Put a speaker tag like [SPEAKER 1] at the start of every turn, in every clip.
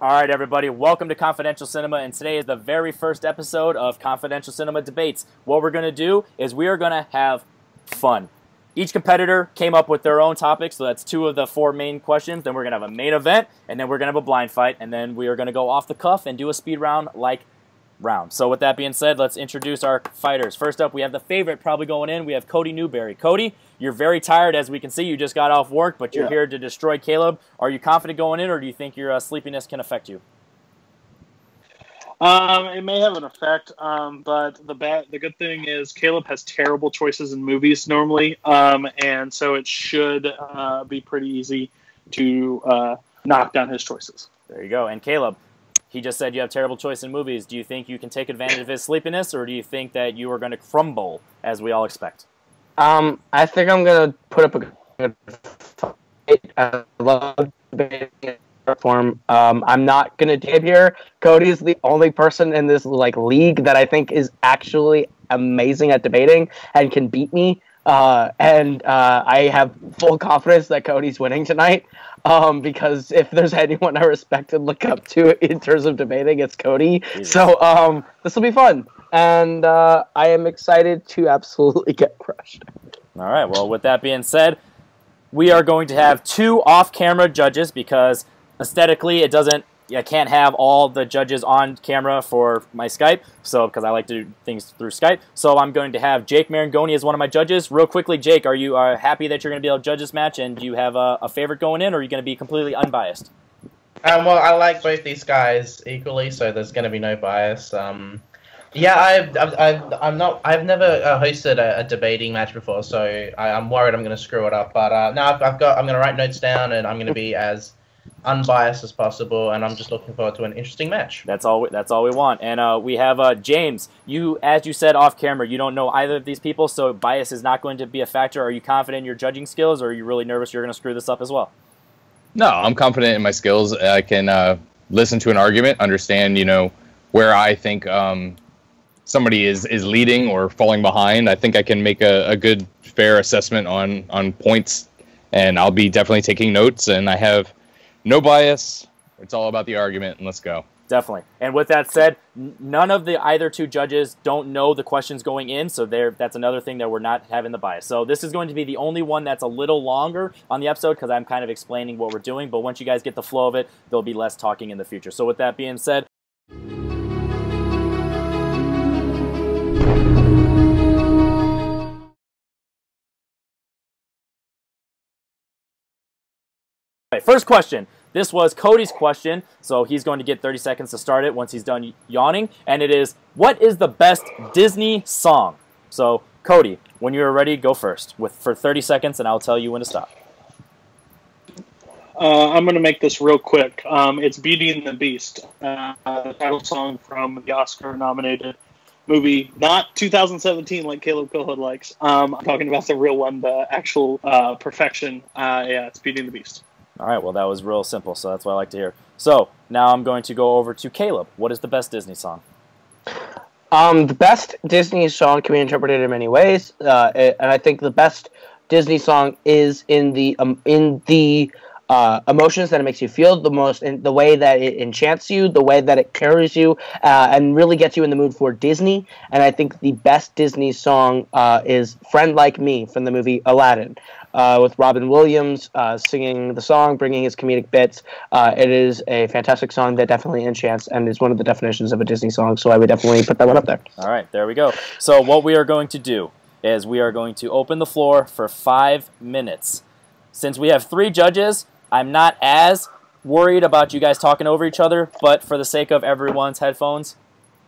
[SPEAKER 1] All right, everybody, welcome to Confidential Cinema, and today is the very first episode of Confidential Cinema Debates. What we're going to do is we are going to have fun. Each competitor came up with their own topic, so that's 2 of the 4 main questions. Then we're going to have a main event, and then we're going to have a blind fight, and then we are going to go off the cuff and do a speed round round. So with that being said, let's introduce our fighters. First up, we have the favorite probably going in. We have Cody Newberry. Cody, you're very tired, as we can see. You just got off work, but you're here to destroy Kaleb. Are you confident going in, or do you think your sleepiness can affect you?
[SPEAKER 2] It may have an effect, but the good thing is Kaleb has terrible choices in movies normally, and so it should be pretty easy to knock down his choices.
[SPEAKER 1] There you go. And Kaleb, he just said you have terrible choice in movies. Do you think you can take advantage of his sleepiness, or do you think that you are going to crumble, as we all expect?
[SPEAKER 3] I think I'm going to put up a good fight. I love debating in form. I'm not going to dip here. Cody's the only person in this league that I think is actually amazing at debating and can beat me. I have full confidence that Cody's winning tonight. Because if there's anyone I respect and look up to in terms of debating, it's Cody. Jesus. So this will be fun, and I am excited to absolutely get crushed.
[SPEAKER 1] All right. Well, with that being said, we are going to have 2 off-camera judges because aesthetically, I can't have all the judges on camera for my Skype, because I like to do things through Skype. So I'm going to have Jake Marangoni as one of my judges. Real quickly, Jake, are you happy that you're going to be able to judge this match, and do you have a favorite going in, or are you going to be completely unbiased?
[SPEAKER 4] Well, I like both these guys equally, so there's going to be no bias. I've never hosted a debating match before, so I'm worried I'm going to screw it up. But no, I'm going to write notes down, and I'm going to be as unbiased as possible, and I'm just looking forward to an interesting match.
[SPEAKER 1] That's all we want. And we have James. As you said off camera, you don't know either of these people, so bias is not going to be a factor. Are you confident in your judging skills, or are you really nervous you're going to screw this up as well?
[SPEAKER 5] No, I'm confident in my skills. I can listen to an argument, understand where I think somebody is leading or falling behind. I think I can make a good, fair assessment on points, and I'll be definitely taking notes, and I have no bias. It's all about the argument, and let's go.
[SPEAKER 1] Definitely. And with that said, none of the either 2 judges don't know the questions going in, so that's another thing that we're not having the bias. So this is going to be the only one that's a little longer on the episode because I'm kind of explaining what we're doing, but once you guys get the flow of it, there'll be less talking in the future. So with that being said, first question. This was Cody's question, so he's going to get 30 seconds to start it once he's done yawning. And it is, what is the best Disney song? So, Cody, when you're ready, go first for 30 seconds, and I'll tell you when to stop.
[SPEAKER 2] I'm going to make this real quick. It's Beauty and the Beast, the title song from the Oscar-nominated movie, not 2017 like Kaleb Kohud likes. I'm talking about the real one, the actual perfection. It's Beauty and the Beast.
[SPEAKER 1] All right, well, that was real simple, so that's what I like to hear. So, now I'm going to go over to Kaleb. What is the best Disney song?
[SPEAKER 3] The best Disney song can be interpreted in many ways, and I think the best Disney song is in the emotions that it makes you feel the most, in the way that it enchants you, the way that it carries you, and really gets you in the mood for Disney. And I think the best Disney song is Friend Like Me from the movie Aladdin, with Robin Williams singing the song, bringing his comedic bits. It is a fantastic song that definitely enchants and is one of the definitions of a Disney song, so I would definitely put that one up there.
[SPEAKER 1] All right, there we go. So what we are going to do is we are going to open the floor for 5 minutes. Since we have 3 judges, I'm not as worried about you guys talking over each other, but for the sake of everyone's headphones,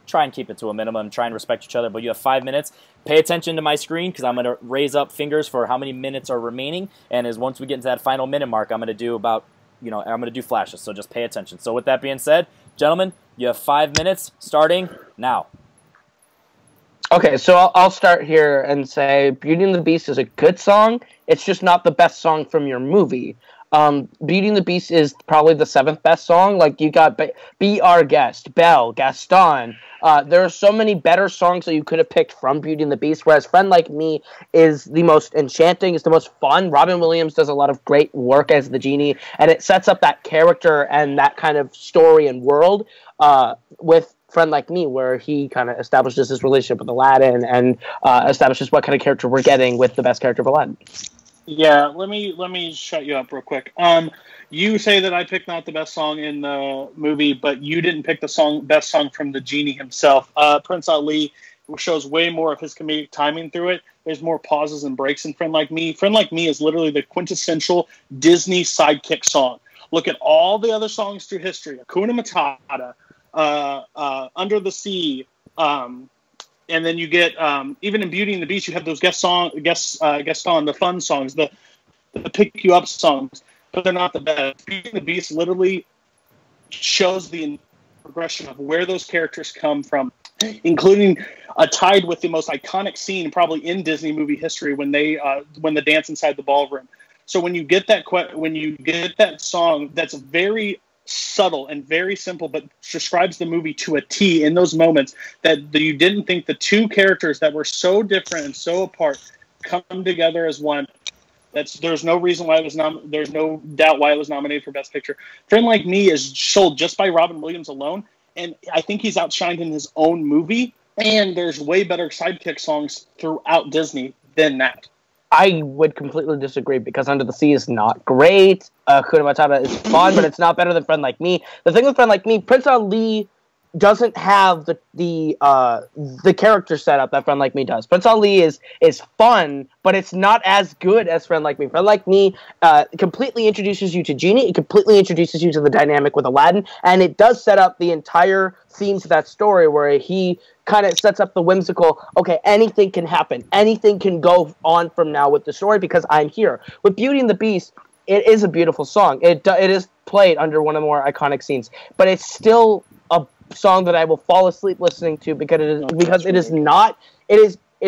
[SPEAKER 1] try and keep it to a minimum, try and respect each other, but you have 5 minutes. Pay attention to my screen because I'm going to raise up fingers for how many minutes are remaining, and once we get into that final minute mark, I'm going to do I'm going to do flashes, so just pay attention. So with that being said, gentlemen, you have 5 minutes starting now.
[SPEAKER 3] Okay, so I'll start here and say Beauty and the Beast is a good song. It's just not the best song from your movie. Beauty and the Beast is probably the 7th best song. Like, you got Be Our Guest, Belle, Gaston. There are so many better songs that you could have picked from Beauty and the Beast, whereas Friend Like Me is the most enchanting, it's the most fun. Robin Williams does a lot of great work as the genie, and it sets up that character and that kind of story and world with Friend Like Me, where he kind of establishes his relationship with Aladdin and establishes what kind of character we're getting with the best character of Aladdin.
[SPEAKER 2] Yeah, let me shut you up real quick. You say that I picked not the best song in the movie, but you didn't pick the best song from the genie himself. Prince Ali shows way more of his comedic timing through it. There's more pauses and breaks in Friend Like Me. Friend Like Me is literally the quintessential Disney sidekick song. Look at all the other songs through history: Hakuna Matata, Under the Sea. And then you get even in Beauty and the Beast, you have those Gaston, the fun songs, the pick you up songs, but they're not the best. Beauty and the Beast literally shows the progression of where those characters come from, including tied with the most iconic scene probably in Disney movie history when the dance inside the ballroom. So when you get that song, that's very subtle and very simple, but describes the movie to a T in those moments that you didn't think the two characters that were so different and so apart come together as one. There's no reason why there's no doubt why it was nominated for Best Picture. Friend Like Me is sold just by Robin Williams alone, and I think he's outshined in his own movie, and there's way better sidekick songs throughout Disney than that.
[SPEAKER 3] I would completely disagree, because Under the Sea is not great. Hakuna Matata is fun, but it's not better than Friend Like Me. The thing with Friend Like Me, Prince Ali doesn't have the character setup that Friend Like Me does. Prince Ali is fun, but it's not as good as Friend Like Me. Friend Like Me completely introduces you to Genie. It completely introduces you to the dynamic with Aladdin, and it does set up the entire theme to that story, where he kind of sets up the whimsical, okay, anything can happen. Anything can go on from now with the story because I'm here. With Beauty and the Beast, it is a beautiful song. It is played under one of the more iconic scenes, but it's still a song that I will fall asleep listening to because it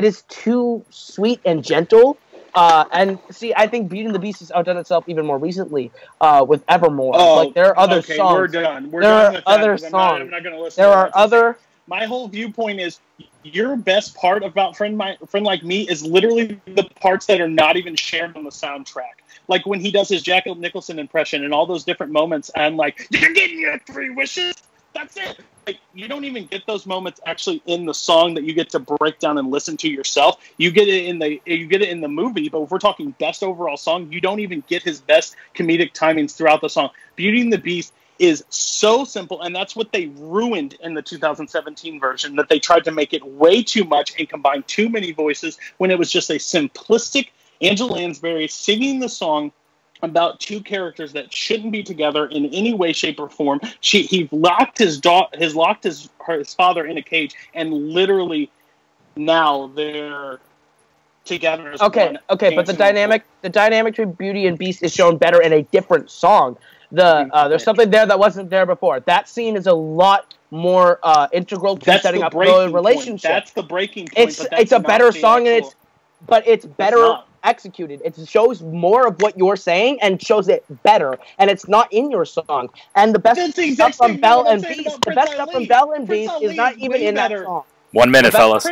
[SPEAKER 3] is too sweet and gentle. And see, I think Beauty and the Beast has outdone itself even more recently with Evermore. Like, there are other songs.
[SPEAKER 2] We're done.
[SPEAKER 3] There are other songs.
[SPEAKER 2] I'm not going to listen.
[SPEAKER 3] There are other.
[SPEAKER 2] My whole viewpoint is your best part about Friend Like Me is literally the parts that are not even shared on the soundtrack. Like when he does his Jack Nicholson impression and all those different moments, and like, you're getting your 3 wishes. That's it. Like, you don't even get those moments actually in the song that you get to break down and listen to yourself. You get it in the movie, but if we're talking best overall song, you don't even get his best comedic timings throughout the song. Beauty and the Beast is so simple, and that's what they ruined in the 2017 version, that they tried to make it way too much and combine too many voices when it was just a simplistic Angela Lansbury singing the song about two characters that shouldn't be together in any way, shape, or form. He locked his father in a cage, and literally now they're together as one.
[SPEAKER 3] Okay, but the dynamic between Beauty and Beast is shown better in a different song. There's something there that wasn't there before. That scene is a lot more integral to setting up the relationship.
[SPEAKER 2] That's the breaking point.
[SPEAKER 3] It's a better song, and it's better executed. It shows more of what you're saying and shows it better, and it's not in your song. And the best stuff from Belle and Beast, is not even in that song.
[SPEAKER 1] 1 minute, fellas.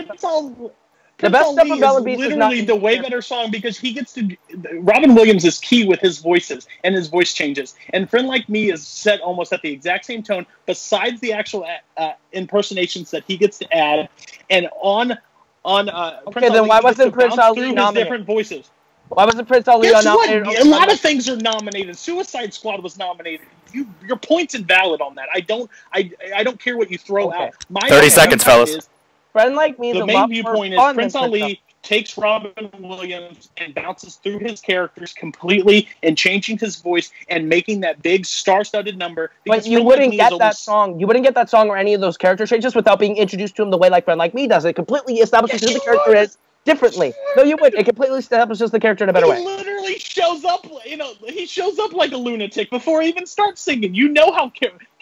[SPEAKER 3] The best stuff from Belle and Beast is not
[SPEAKER 2] the way better song, because he gets to. Robin Williams is key with his voices and his voice changes. And Friend Like Me is set almost at the exact same tone, besides the actual impersonations that he gets to add. And
[SPEAKER 3] then why wasn't Prince Ali nominated?
[SPEAKER 2] Different voices.
[SPEAKER 3] Why wasn't Prince Ali nominated?
[SPEAKER 2] A lot of things are nominated. Suicide Squad was nominated. Your point's invalid on that. I don't care what you throw out.
[SPEAKER 1] 30 seconds, fellas.
[SPEAKER 3] Friend Like Me.
[SPEAKER 2] The main viewpoint is Prince Ali takes Robin Williams and bounces through his characters completely and changing his voice and making that big star-studded number.
[SPEAKER 3] But you wouldn't get that song. You wouldn't get that song or any of those character changes without being introduced to him the way like Friend Like Me does. It completely establishes who the character is differently. No, you would. It completely establishes the character in a better way.
[SPEAKER 2] He literally shows up. He shows up like a lunatic before he even starts singing. You know how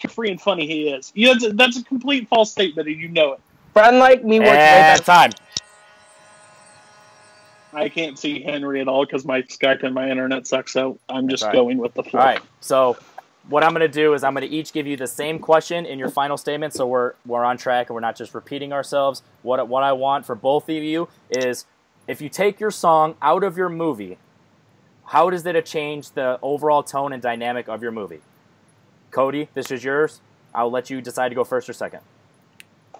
[SPEAKER 2] carefree and funny he is. That's a complete false statement, and you know it.
[SPEAKER 3] Friend Like Me works way better.
[SPEAKER 1] Time.
[SPEAKER 2] I can't see Henry at all because my Skype and my internet sucks, so I'm just going with the flow.
[SPEAKER 1] All right, so what I'm going to do is I'm going to each give you the same question in your final statement, so we're on track and we're not just repeating ourselves. What I want for both of you is, if you take your song out of your movie, how does it change the overall tone and dynamic of your movie? Cody, this is yours. I'll let you decide to go first or second.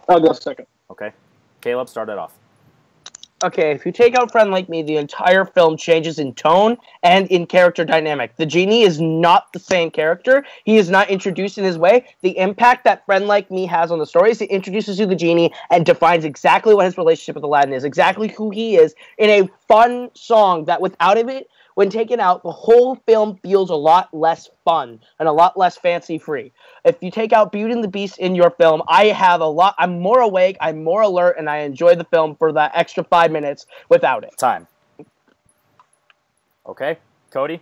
[SPEAKER 2] I'll go second.
[SPEAKER 1] Okay. Kaleb, start it off.
[SPEAKER 3] Okay, if you take out Friend Like Me, the entire film changes in tone and in character dynamic. The genie is not the same character. He is not introduced in his way. The impact that Friend Like Me has on the story is it introduces you to the genie and defines exactly what his relationship with Aladdin is, exactly who he is, in a fun song that without it, when taken out, the whole film feels a lot less fun and a lot less fancy-free. If you take out Beauty and the Beast in your film, I'm more awake, I'm more alert, and I enjoy the film for that extra 5 minutes without it.
[SPEAKER 1] Time. Okay, Cody?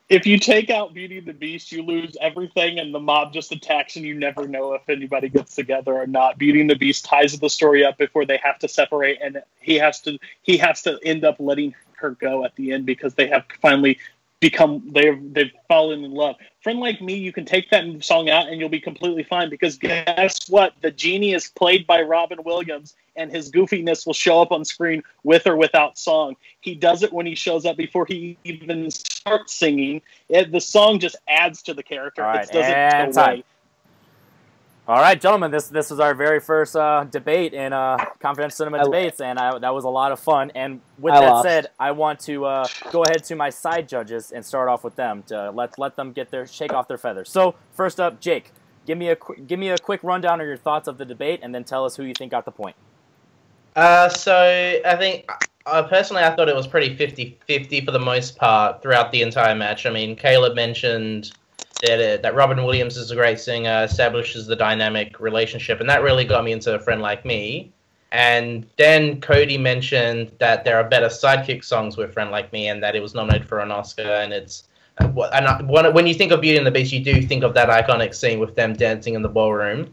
[SPEAKER 2] If you take out Beauty and the Beast, you lose everything, and the mob just attacks, and you never know if anybody gets together or not. Beauty and the Beast ties the story up before they have to separate, and he has to end up letting her go at the end because they have finally they've fallen in love. Friend Like Me, you can take that song out and you'll be completely fine, because guess what? The genie is played by Robin Williams, and his goofiness will show up on screen with or without song. He does it when he shows up before he even starts singing. The song just adds to the character.
[SPEAKER 1] All right,
[SPEAKER 2] it doesn't
[SPEAKER 1] and
[SPEAKER 2] go
[SPEAKER 1] time.
[SPEAKER 2] away.
[SPEAKER 1] All right, gentlemen, this was our very first debate in Confidential Cinema Debates, and that was a lot of fun. And with that said, I want to go ahead to my side judges and start off with them to let them shake off their feathers. So first up, Jake, give me a quick rundown of your thoughts of the debate, and then tell us who you think got the point.
[SPEAKER 4] So I think personally, I thought it was pretty 50-50 for the most part throughout the entire match. I mean, Kaleb mentioned that Robin Williams is a great singer, establishes the dynamic relationship, and that really got me into A Friend Like Me. And then Cody mentioned that there are better sidekick songs with Friend Like Me, and that it was nominated for an Oscar. And when you think of Beauty and the Beast, you do think of that iconic scene with them dancing in the ballroom.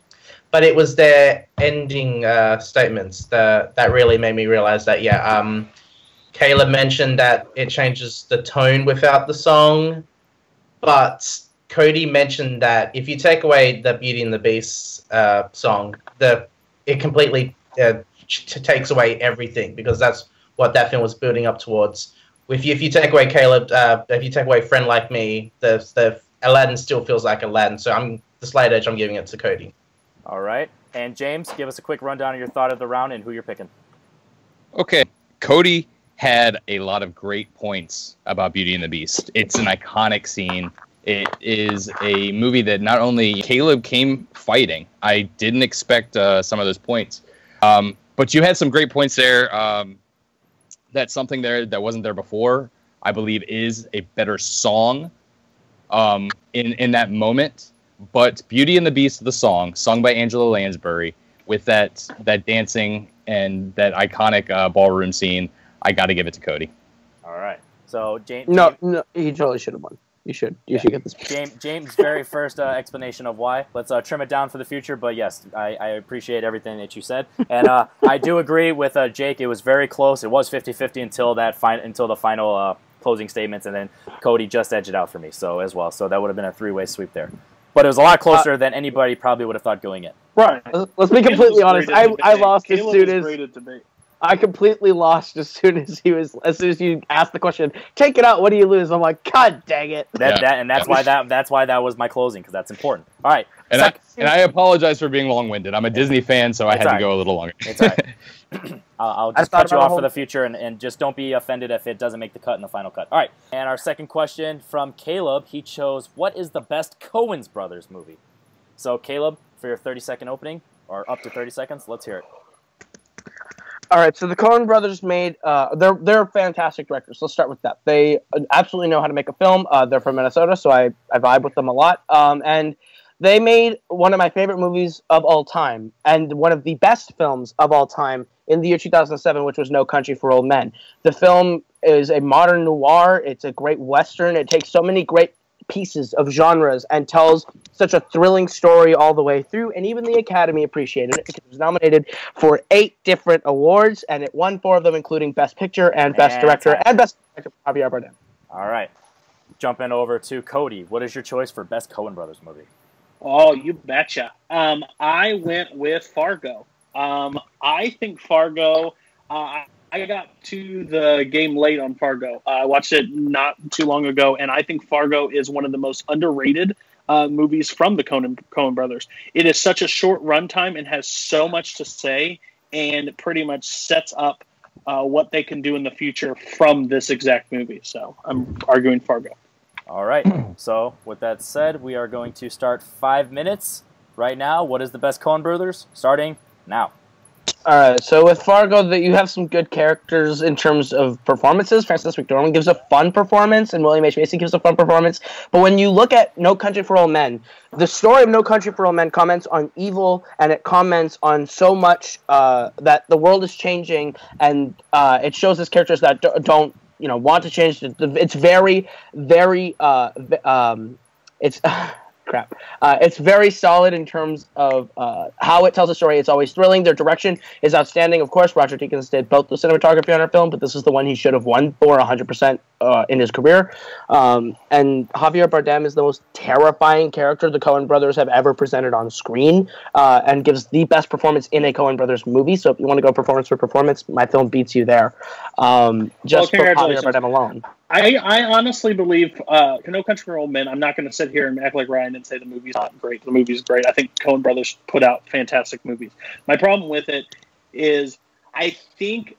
[SPEAKER 4] But it was their ending statements that really made me realize that, Kaleb mentioned that it changes the tone without the song, but Cody mentioned that if you take away the Beauty and the Beast song, it completely takes away everything, because that's what that film was building up towards. If you take away Kaleb, if you take away Friend Like Me, the Aladdin still feels like Aladdin. So the slight edge, I'm giving it to Cody.
[SPEAKER 1] All right, and James, give us a quick rundown of your thought of the round and who you're picking.
[SPEAKER 5] Okay, Cody had a lot of great points about Beauty and the Beast. It's an iconic scene. It is a movie that not only Kaleb came fighting. I didn't expect some of those points. But you had some great points there. That's something there that wasn't there before, I believe, is a better song in that moment. But Beauty and the Beast, the song, sung by Angela Lansbury, with that dancing and that iconic ballroom scene, I got to give it to Cody.
[SPEAKER 1] All right. So, James...
[SPEAKER 3] No, he totally should have won. You should get this.
[SPEAKER 1] James' very first explanation of why. Let's trim it down for the future. But yes, I appreciate everything that you said, and I do agree with Jake. It was very close. It was 50-50 until the final closing statements, and then Cody just edged it out for me. So as well. So that would have been a three-way sweep there. But it was a lot closer than anybody probably would have thought going in.
[SPEAKER 2] Right.
[SPEAKER 3] Let's be completely honest. I lost as soon as
[SPEAKER 2] debate.
[SPEAKER 3] I completely lost as soon as you asked the question. Take it out. What do you lose? I'm like, God dang it.
[SPEAKER 1] That's why that was my closing, because that's important. All right.
[SPEAKER 5] And I apologize for being long-winded. I'm a Disney fan, so I had to go a little longer.
[SPEAKER 1] It's all right. I'll just cut you off for the future, and just don't be offended if it doesn't make the cut in the final cut. All right. And our second question from Kaleb, he chose, what is the best Coens Brothers movie? So, Kaleb, for your 30-second opening, or up to 30 seconds, let's hear it.
[SPEAKER 3] All right, so the Coen brothers made they're fantastic directors. Let's start with that. They absolutely know how to make a film. They're from Minnesota, so I vibe with them a lot. And they made one of my favorite movies of all time, and one of the best films of all time in the year 2007, which was No Country for Old Men. The film is a modern noir. It's a great Western. It takes so many great pieces of genres and tells such a thrilling story all the way through. And even the Academy appreciated it because it was nominated for 8 different awards, and it won 4 of them, including Best Picture and Best Director and Best Director for Javier Bardem.
[SPEAKER 1] All right. Jumping over to Cody. What is your choice for Best Coen Brothers movie?
[SPEAKER 2] Oh, you betcha. I went with Fargo. I think Fargo. I got to the game late on Fargo. I watched it not too long ago, and I think Fargo is one of the most underrated movies from the Coen brothers. It is such a short runtime and has so much to say, and pretty much sets up what they can do in the future from this exact movie. So I'm arguing Fargo.
[SPEAKER 1] All right. So with that said, we are going to start 5 minutes right now. What is the best Coen Brothers? Starting now.
[SPEAKER 3] All right. So with Fargo, that you have some good characters in terms of performances. Frances McDormand gives a fun performance, and William H. Macy gives a fun performance. But when you look at No Country for Old Men, the story of No Country for Old Men comments on evil, and it comments on so much that the world is changing, and it shows us characters that don't want to change. It's very, very, it's crap. It's very solid in terms of how it tells a story. It's always thrilling. Their direction is outstanding. Of course, Roger Deakins did both the cinematography on our film, but this is the one he should have won for 100% in his career. And Javier Bardem is the most terrifying character the Coen brothers have ever presented on screen, and gives the best performance in a Coen brothers movie. So if you want to go performance for performance, my film beats you there. Just for Javier Bardem alone.
[SPEAKER 2] I honestly believe No Country for Old Men. I'm not going to sit here and act like Ryan and say the movie's not great. The movie's great. I think Coen brothers put out fantastic movies. My problem with it is I think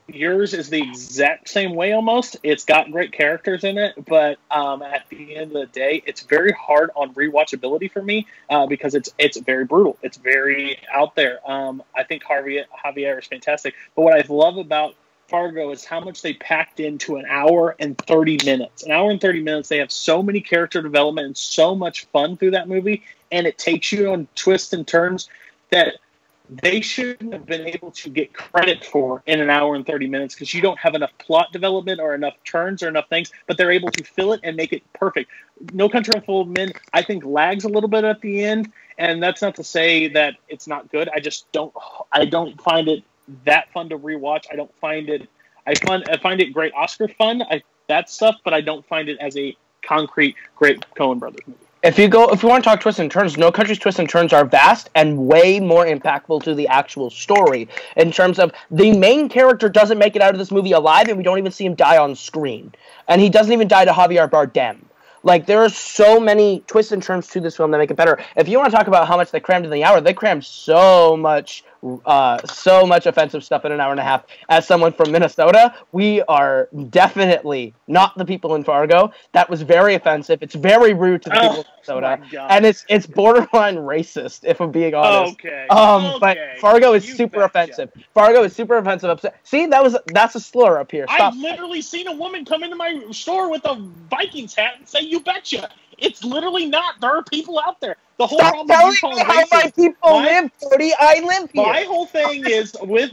[SPEAKER 2] yours is the exact same way almost. It's got great characters in it, but at the end of the day, it's very hard on rewatchability for me because it's very brutal. It's very out there. I think Javier is fantastic. But what I love about Fargo is how much they packed into an hour and 30 minutes. An hour and 30 minutes, they have so many character development and so much fun through that movie, and it takes you on twists and turns that they shouldn't have been able to get credit for in an hour and 30 minutes because you don't have enough plot development or enough turns or enough things, but they're able to fill it and make it perfect. No Country for Old Men, I think, lags a little bit at the end, and that's not to say that it's not good. I don't find it that fun to rewatch. I don't find it. I find it great Oscar fun. That stuff, but I don't find it as a concrete great Coen brothers movie. If
[SPEAKER 3] you want to talk twists and turns, No Country's twists and turns are vast and way more impactful to the actual story. In terms of the main character doesn't make it out of this movie alive, and we don't even see him die on screen, and he doesn't even die to Javier Bardem. Like, there are so many twists and turns to this film that make it better. If you want to talk about how much they crammed in the hour, they crammed so much offensive stuff in an hour and a half. As someone from Minnesota, we are definitely not the people in Fargo. That was very offensive. It's very rude to the people of Minnesota, and it's borderline racist, if I'm being honest.
[SPEAKER 2] Okay.
[SPEAKER 3] But Fargo is super offensive. Fargo is super offensive. See, that's a slur up here. Stop.
[SPEAKER 2] I've literally seen a woman come into my store with a Vikings hat and say, "You betcha." It's literally not. There are people out there. The whole
[SPEAKER 3] Stop telling me how my people live, Cody. I live here.
[SPEAKER 2] My whole thing is with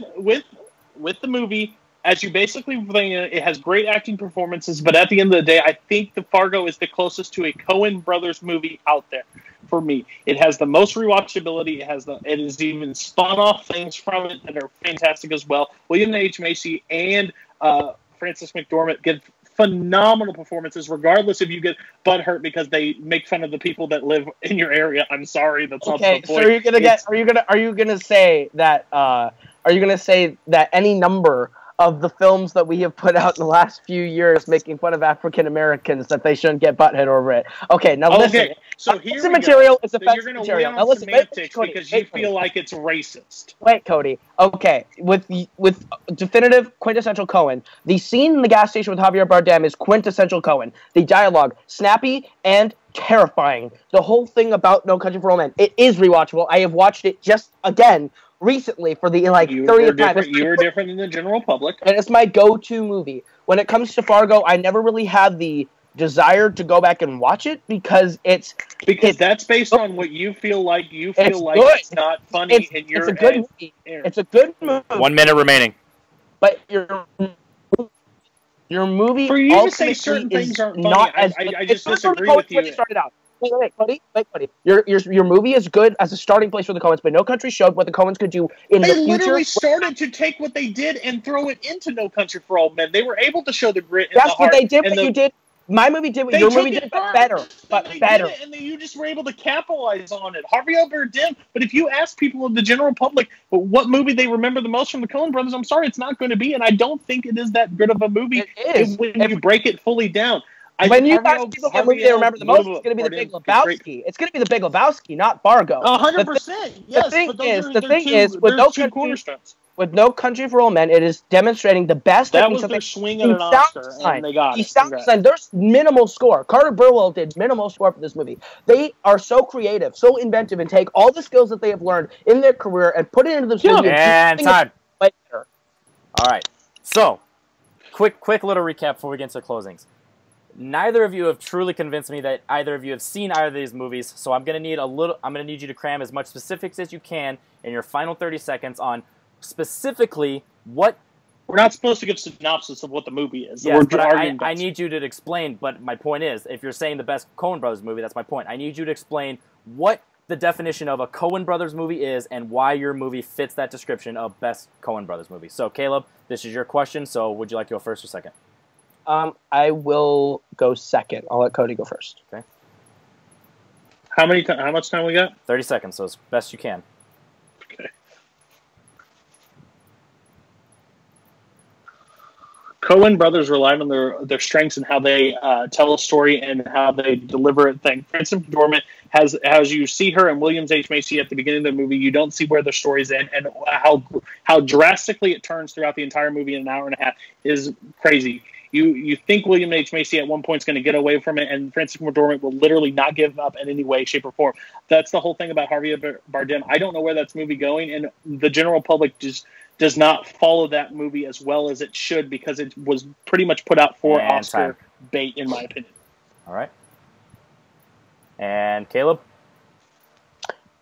[SPEAKER 2] the movie, as you basically think, it has great acting performances, but at the end of the day, I think the Fargo is the closest to a Coen brothers movie out there for me. It has the most rewatchability. It has even spun off things from it that are fantastic as well. William H. Macy and Frances McDormand give phenomenal performances, regardless if you get butthurt because they make fun of the people that live in your area. I'm sorry, that's not the point.
[SPEAKER 3] So are you gonna say that any number of the films that we have put out in the last few years making fun of African Americans that they shouldn't get butthead over it? Okay, now listen.
[SPEAKER 2] So here
[SPEAKER 3] the material is offensive
[SPEAKER 2] you're
[SPEAKER 3] material.
[SPEAKER 2] Now listen, because you feel like it's racist.
[SPEAKER 3] Wait, Cody. Okay, with definitive quintessential Coen, the scene in the gas station with Javier Bardem is quintessential Coen. The dialogue, snappy and terrifying. The whole thing about No Country for Old Men, it is rewatchable. I have watched it just again recently for the 30th time.
[SPEAKER 2] You were different than the general public.
[SPEAKER 3] And it's my go-to movie. When it comes to Fargo, I never really have the desire to go back and watch it because
[SPEAKER 2] that's based on what you feel like. You feel like it's not funny in your
[SPEAKER 3] It's a good movie. It's a good movie.
[SPEAKER 1] 1 minute remaining.
[SPEAKER 3] But you're Your movie
[SPEAKER 2] For you to say
[SPEAKER 3] ultimately
[SPEAKER 2] certain
[SPEAKER 3] is
[SPEAKER 2] things aren't funny,
[SPEAKER 3] not as
[SPEAKER 2] I
[SPEAKER 3] good.
[SPEAKER 2] just
[SPEAKER 3] It's not
[SPEAKER 2] disagree
[SPEAKER 3] Coen
[SPEAKER 2] with
[SPEAKER 3] when
[SPEAKER 2] you.
[SPEAKER 3] you started out. Wait, Cody. Your movie is good as a starting place for the Coens, but No Country showed what the Coens could do in
[SPEAKER 2] They
[SPEAKER 3] the future.
[SPEAKER 2] literally started to take what they did and throw it into No Country for Old Men. They were able to show the grit and
[SPEAKER 3] That's
[SPEAKER 2] the heart.
[SPEAKER 3] what they did.
[SPEAKER 2] And
[SPEAKER 3] What you did. My movie did what
[SPEAKER 2] they
[SPEAKER 3] your
[SPEAKER 2] took
[SPEAKER 3] movie
[SPEAKER 2] it
[SPEAKER 3] did, but
[SPEAKER 2] first,
[SPEAKER 3] better. But
[SPEAKER 2] they
[SPEAKER 3] better.
[SPEAKER 2] did it, and then you just were able to capitalize on it. Javier Bardem. But if you ask people in the general public what movie they remember the most from the Coen Brothers, I'm sorry, it's not going to be. And I don't think it is that good of a movie.
[SPEAKER 3] It is.
[SPEAKER 2] When you break it fully down.
[SPEAKER 3] When you ask people what movie they remember the most, it's going to be The Big Lebowski. It's going to be The Big Lebowski, not Fargo.
[SPEAKER 2] 100%. Yes,
[SPEAKER 3] the thing is, with No Country for Old Men, it is demonstrating the best
[SPEAKER 2] that
[SPEAKER 3] techniques
[SPEAKER 2] was
[SPEAKER 3] of
[SPEAKER 2] their swing at an Oscar, and they got it.
[SPEAKER 3] Sound design. There's minimal score. Carter Burwell did minimal score for this movie. They are so creative, so inventive, and take all the skills that they have learned in their career and put it into this movie.
[SPEAKER 1] And time. All right. So, quick little recap before we get into the closings. Neither of you have truly convinced me that either of you have seen either of these movies, so I'm gonna need you to cram as much specifics as you can in your final 30 seconds on specifically what.
[SPEAKER 2] We're not supposed to give synopsis of what the movie is.
[SPEAKER 1] Yes,
[SPEAKER 2] but
[SPEAKER 1] I need you to explain. But my point is, if you're saying the best Coen Brothers movie, that's my point. I need you to explain what the definition of a Coen Brothers movie is and why your movie fits that description of best Coen Brothers movie. So, Caleb, this is your question. So, would you like to go first or second?
[SPEAKER 3] I will go second. I'll let Cody go first.
[SPEAKER 1] Okay.
[SPEAKER 2] How much time we got?
[SPEAKER 1] 30 seconds, so as best you can.
[SPEAKER 2] Okay. Coen Brothers relied on their strengths and how they tell a story and how they deliver it. Frances McDormand has, as you see her and Williams H. Macy at the beginning of the movie, you don't see where the story's end, and how drastically it turns throughout the entire movie in an hour and a half is crazy. You think William H. Macy at one point is going to get away from it, and Frances McDormand will literally not give up in any way, shape, or form. That's the whole thing about Javier Bardem. I don't know where that's movie going, and the general public just does not follow that movie as well as it should because it was pretty much put out for Oscar bait, in my opinion.
[SPEAKER 1] All right. And Caleb?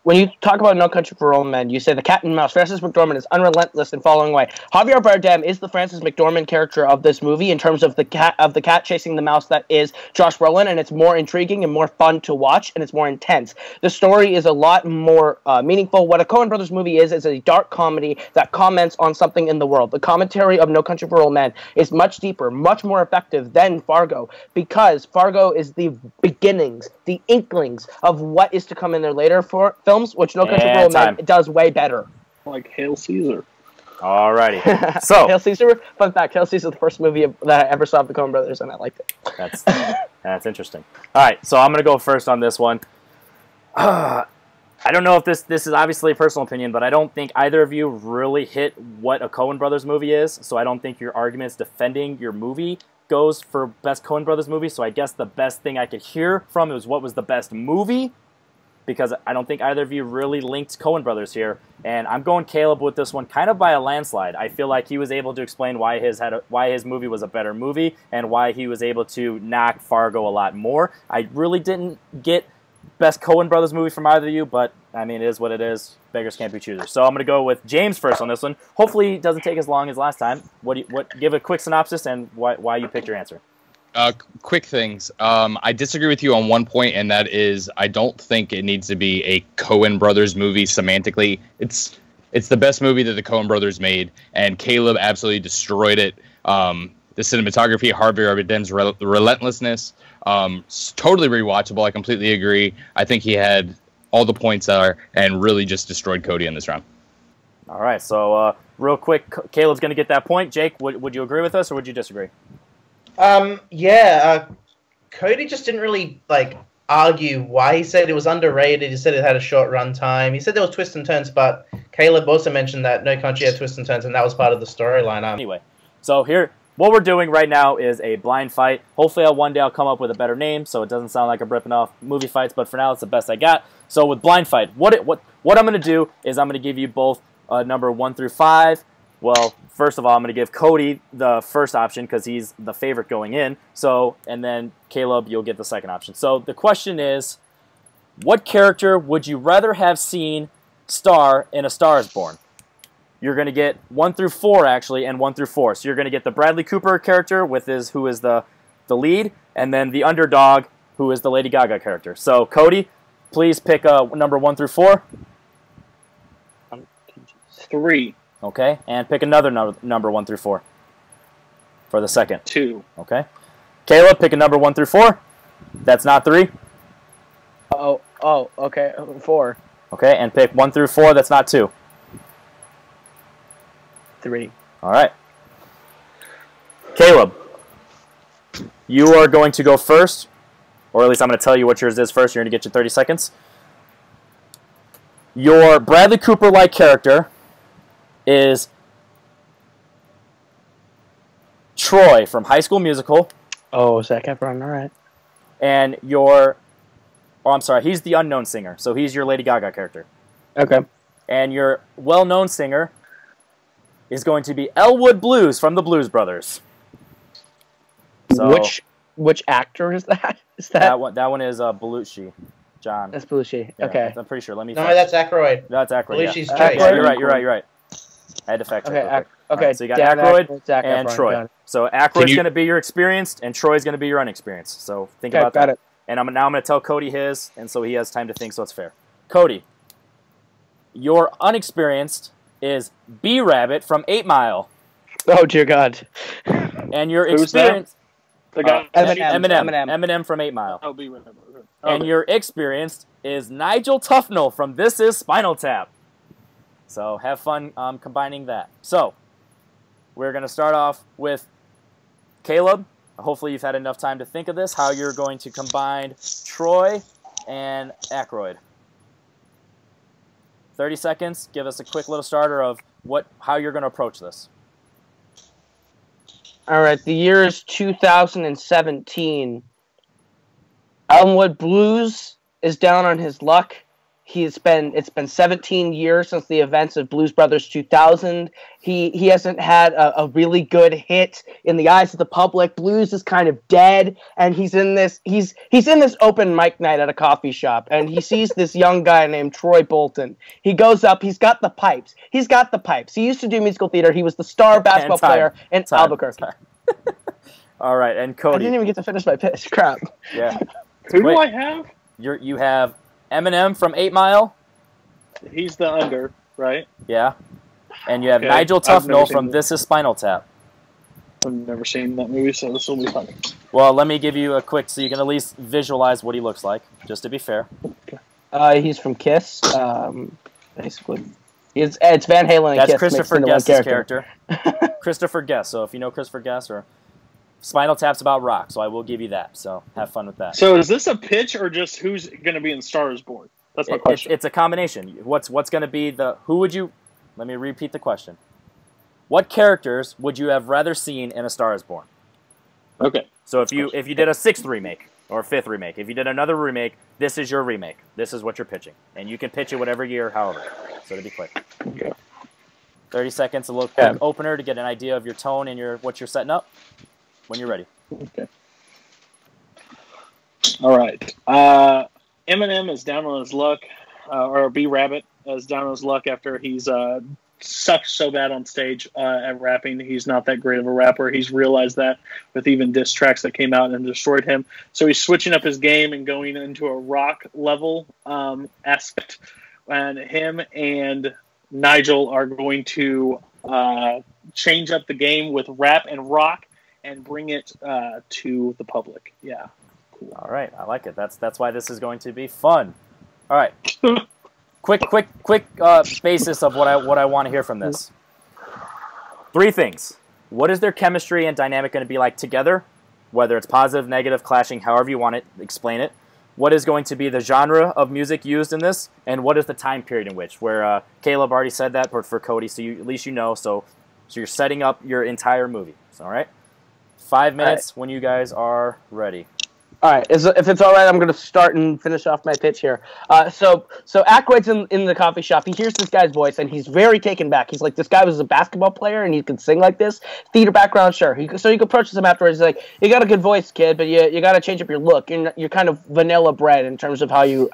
[SPEAKER 3] When you talk about No Country for Old Men, you say the cat and mouse. Frances McDormand is unrelentless in following away. Javier Bardem is the Frances McDormand character of this movie in terms of the cat chasing the mouse that is Josh Brolin, and it's more intriguing and more fun to watch, and it's more intense. The story is a lot more meaningful. What a Coen Brothers movie is a dark comedy that comments on something in the world. The commentary of No Country for Old Men is much deeper, much more effective than Fargo, because Fargo is the beginnings, the inklings of what is to come in their later films, which No Country for Old Men does way better.
[SPEAKER 2] Like Hail Caesar.
[SPEAKER 1] Alrighty. So
[SPEAKER 3] Hail Caesar. Fun fact: Hail Caesar is the first movie that I ever saw of the Coen Brothers, and I liked it.
[SPEAKER 1] That's interesting. All right, so I'm gonna go first on this one. I don't know if this is obviously a personal opinion, but I don't think either of you really hit what a Coen Brothers movie is. So I don't think your arguments defending your movie goes for best Coen Brothers movie. So I guess the best thing I could hear from is what was the best movie, because I don't think either of you really linked Coen Brothers here. And I'm going Caleb with this one kind of by a landslide. I feel like he was able to explain why his movie was a better movie and why he was able to knock Fargo a lot more. I really didn't get best Coen Brothers movie from either of you, but I mean, it is what it is. Beggars can't be choosers. So I'm going to go with James first on this one. Hopefully it doesn't take as long as last time. Give a quick synopsis and why you picked your answer.
[SPEAKER 5] Quick things. I disagree with you on one point, and that is I don't think it needs to be a Coen Brothers movie semantically. It's the best movie that the Coen Brothers made, and Caleb absolutely destroyed it. The cinematography, Javier Bardem's relentlessness, totally rewatchable. I completely agree. I think he had all the points there and really just destroyed Cody in this round.
[SPEAKER 1] All right, so real quick, Caleb's going to get that point. Jake, would you agree with us or would you disagree?
[SPEAKER 4] Cody just didn't really argue why he said it was underrated. He said it had a short run time. He said there was twists and turns, but Caleb also mentioned that No Country had twists and turns, and that was part of the storyline.
[SPEAKER 1] Anyway, so here, what we're doing right now is a blind fight. Hopefully, one day I'll come up with a better name, so it doesn't sound like I'm ripping off movie fights. But for now, it's the best I got. So with blind fight, what I'm going to do is I'm going to give you both number 1 through 5. Well, first of all, I'm going to give Cody the first option because he's the favorite going in. So, and then Caleb, you'll get the second option. So the question is, what character would you rather have seen star in A Star Is Born? You're going to get 1 through 4, actually, and 1 through 4. So you're going to get the Bradley Cooper character, who is the lead, and then the underdog, who is the Lady Gaga character. So, Cody, please pick number 1 through 4.
[SPEAKER 2] 3.
[SPEAKER 1] Okay, and pick another number 1 through 4 for the second.
[SPEAKER 2] 2.
[SPEAKER 1] Okay. Kaleb, pick a number 1 through 4. That's not 3.
[SPEAKER 3] Oh, okay, 4.
[SPEAKER 1] Okay, and pick 1 through 4. That's not 2.
[SPEAKER 3] 3.
[SPEAKER 1] All right. Kaleb, you are going to go first, or at least I'm going to tell you what yours is first. You're going to get your 30 seconds. Your Bradley Cooper-like character is Troy from High School Musical.
[SPEAKER 3] Oh, Zac Efron, all right.
[SPEAKER 1] And he's the unknown singer, so he's your Lady Gaga character.
[SPEAKER 3] Okay.
[SPEAKER 1] And your well-known singer is going to be Elwood Blues from the Blues Brothers. So
[SPEAKER 3] which actor is that?
[SPEAKER 1] that one is Belushi, John.
[SPEAKER 3] That's Belushi.
[SPEAKER 1] Yeah,
[SPEAKER 3] Okay.
[SPEAKER 1] I'm pretty sure. Let me.
[SPEAKER 4] No, that's Aykroyd.
[SPEAKER 1] That's Aykroyd.
[SPEAKER 4] Belushi's
[SPEAKER 1] Yeah.
[SPEAKER 4] Chase.
[SPEAKER 1] Yeah, you're right. I had to fact check.
[SPEAKER 3] Okay.
[SPEAKER 1] real quick.
[SPEAKER 3] Okay.
[SPEAKER 1] All right, so you got
[SPEAKER 3] Dan
[SPEAKER 1] Aykroyd
[SPEAKER 3] Zac
[SPEAKER 1] and
[SPEAKER 3] Efron,
[SPEAKER 1] Troy.
[SPEAKER 3] got it.
[SPEAKER 1] So Aykroyd's going to be your experienced, and Troy's going to be your unexperienced. So think about that.
[SPEAKER 3] Got it.
[SPEAKER 1] And I'm going to tell Cody his, and so he has time to think, so it's fair. Cody, your unexperienced is B-Rabbit from 8 Mile.
[SPEAKER 3] Oh, dear God.
[SPEAKER 1] And your
[SPEAKER 2] Who's that?
[SPEAKER 1] experienced...
[SPEAKER 2] The guy.
[SPEAKER 1] Eminem from 8 Mile.
[SPEAKER 2] I'll be with him.
[SPEAKER 1] And your experienced is Nigel Tufnell from This Is Spinal Tap. So have fun combining that. So we're going to start off with Kaleb. Hopefully you've had enough time to think of this, how you're going to combine Troy and Aykroyd. 30 seconds. Give us a quick little starter of how you're going to approach this.
[SPEAKER 3] All right, the year is 2017. Elmwood Blues is down on his luck. It's been 17 years since the events of Blues Brothers 2000. He hasn't had a really good hit in the eyes of the public. Blues is kind of dead, and he's in this open mic night at a coffee shop, and he sees this young guy named Troy Bolton. He goes up. He's got the pipes. He used to do musical theater. He was the star basketball player in Albuquerque.
[SPEAKER 1] All right, and Cody.
[SPEAKER 3] I didn't even get to finish my pitch. Crap.
[SPEAKER 1] Yeah.
[SPEAKER 2] Who do I have?
[SPEAKER 1] You have Eminem from 8 Mile.
[SPEAKER 2] He's the under, right?
[SPEAKER 1] Yeah. And you have
[SPEAKER 2] Okay.
[SPEAKER 1] Nigel
[SPEAKER 2] I've never
[SPEAKER 1] Tufnell
[SPEAKER 2] seen
[SPEAKER 1] from
[SPEAKER 2] that.
[SPEAKER 1] This Is Spinal Tap.
[SPEAKER 2] I've never seen that movie, so this will be fun.
[SPEAKER 1] Well, let me give you a quick so you can at least visualize what he looks like, just to be fair.
[SPEAKER 3] He's from Kiss. Basically, it's Van Halen and
[SPEAKER 1] That's
[SPEAKER 3] Kiss.
[SPEAKER 1] Christopher
[SPEAKER 3] mixed into one
[SPEAKER 1] Guest's character. Christopher Guest. So if you know Christopher Guest, or Spinal Tap's about rock, so I will give you that. So have fun with that.
[SPEAKER 2] So is this a pitch or just who's going to be in Star is Born? That's my question.
[SPEAKER 1] It's a combination. What's going to be who would you? Let me repeat the question. What characters would you have rather seen in A Star Is Born?
[SPEAKER 2] Okay.
[SPEAKER 1] So if you did a 6th remake or 5th remake, if you did another remake, this is your remake. This is what you're pitching, and you can pitch it whatever year, however. So to be quick.
[SPEAKER 2] Okay.
[SPEAKER 1] 30 seconds, a little quick opener to get an idea of your tone and what you're setting up. When you're ready.
[SPEAKER 2] Okay. All right. Eminem is down on his luck, or B-Rabbit is down on his luck after he's sucked so bad on stage at rapping. He's not that great of a rapper. He's realized that with even diss tracks that came out and destroyed him. So he's switching up his game and going into a rock level aspect. And him and Nigel are going to change up the game with rap and rock and bring it to the public. Yeah. Cool.
[SPEAKER 1] All right, I like it. That's why this is going to be fun. All right. quick basis of what I want to hear from this. 3 things. What is their chemistry and dynamic going to be like together? Whether it's positive, negative, clashing, however you want it, explain it. What is going to be the genre of music used in this? And what is the time period in which? Where Kaleb already said that, but for Cody, so at least you know. So you're setting up your entire movie. All right? 5 minutes when you guys are ready.
[SPEAKER 3] All right, if it's all right, I'm going to start and finish off my pitch here. So Aykroyd's in the coffee shop. He hears this guy's voice, and he's very taken back. He's like, this guy was a basketball player, and he can sing like this. Theater background, sure. So he approaches him afterwards. He's like, you got a good voice, kid, but you got to change up your look. You're kind of vanilla bread in terms of how you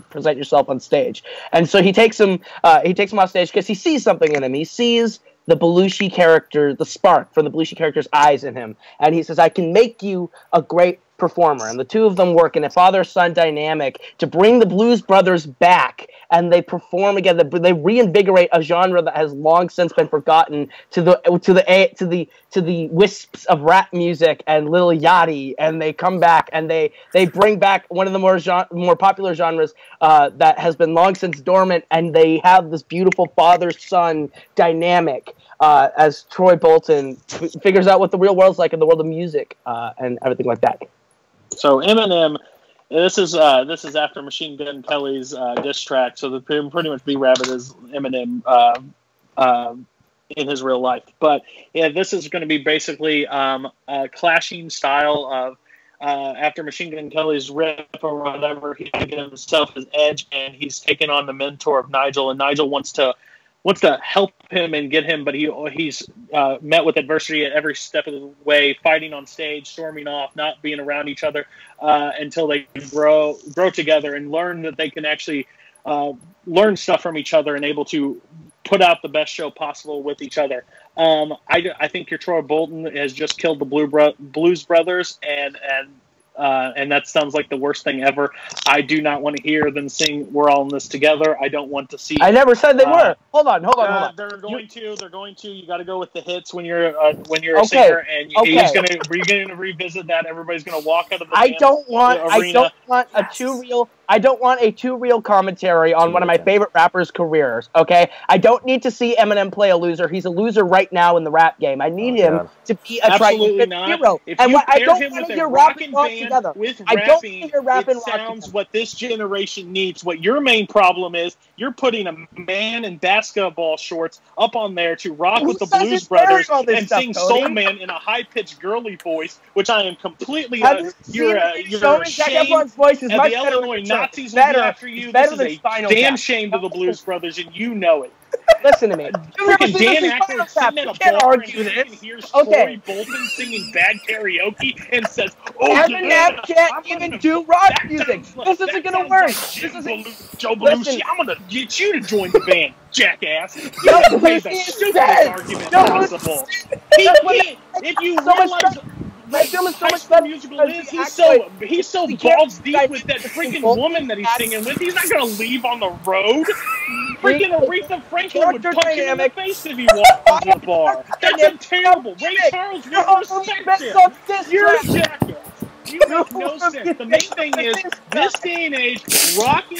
[SPEAKER 3] present yourself on stage. And so he takes him off stage because he sees something in him. He sees the Belushi character, the spark from the Belushi character's eyes in him. And he says, I can make you a great performer. And the two of them work in a father-son dynamic to bring the Blues Brothers back, and they perform again. They reinvigorate a genre that has long since been forgotten to the wisps of rap music and Lil Yachty, and they come back and they bring back one of the more popular genres that has been long since dormant, and they have this beautiful father-son dynamic as Troy Bolton figures out what the real world's like in the world of music and everything like that.
[SPEAKER 2] So Eminem, this is after Machine Gun Kelly's diss track. So pretty much B-Rabbit is Eminem in his real life. But yeah, this is going to be basically a clashing style of after Machine Gun Kelly's rip or whatever, he can get himself his edge, and he's taken on the mentor of Nigel, and Nigel wants to help him and get him, but he's met with adversity at every step of the way, fighting on stage, storming off, not being around each other until they grow together and learn that they can actually learn stuff from each other and able to put out the best show possible with each other. I think your Troy Bolton has just killed the Blues Brothers, and that sounds like the worst thing ever. I do not want to hear them sing "We're All in This Together." I don't want to see.
[SPEAKER 3] I never said they were. Hold on.
[SPEAKER 2] They're going to. You got to go with the hits when you're a singer, and you're going to revisit that. Everybody's going to walk out of the arena. I don't want a too real commentary on one of my favorite rappers' careers. Okay, I don't need to see Eminem play a loser. He's a loser right now in the rap game. I need him to be a triumphant hero. And I don't want to hear rapping together. I don't want to hear rapping. It sounds what this generation needs. What your main problem is, you're putting a man in basketball shorts up on there to rock with the Blues Brothers and sing Soul Man in a high-pitched girly voice, which I am completely you're ashamed.
[SPEAKER 3] Voice is
[SPEAKER 2] and the Illinois Nazis will be after you. This is a damn shame to the Blues Brothers, and you know it.
[SPEAKER 3] Listen to me.
[SPEAKER 2] Freaking Dan Aykroyd sitting at a bar and hears Troy Bolton singing bad karaoke and says,
[SPEAKER 3] Eminem can't even do rock music. This isn't going to work. This isn't...
[SPEAKER 2] Joe Belushi, I'm going to get you to join the band, jackass. You have made the stupidest argument possible. He can't. If you realize...
[SPEAKER 3] My film is so much
[SPEAKER 2] better. He's so balls deep with that freaking woman that he's singing with. He's not gonna leave on the road. Freaking Aretha Franklin would punch him in the face if he walked into the bar. That's terrible. Ray Charles would respect him. You're a jackass. You make no sense. The main thing is, this day and age, rocking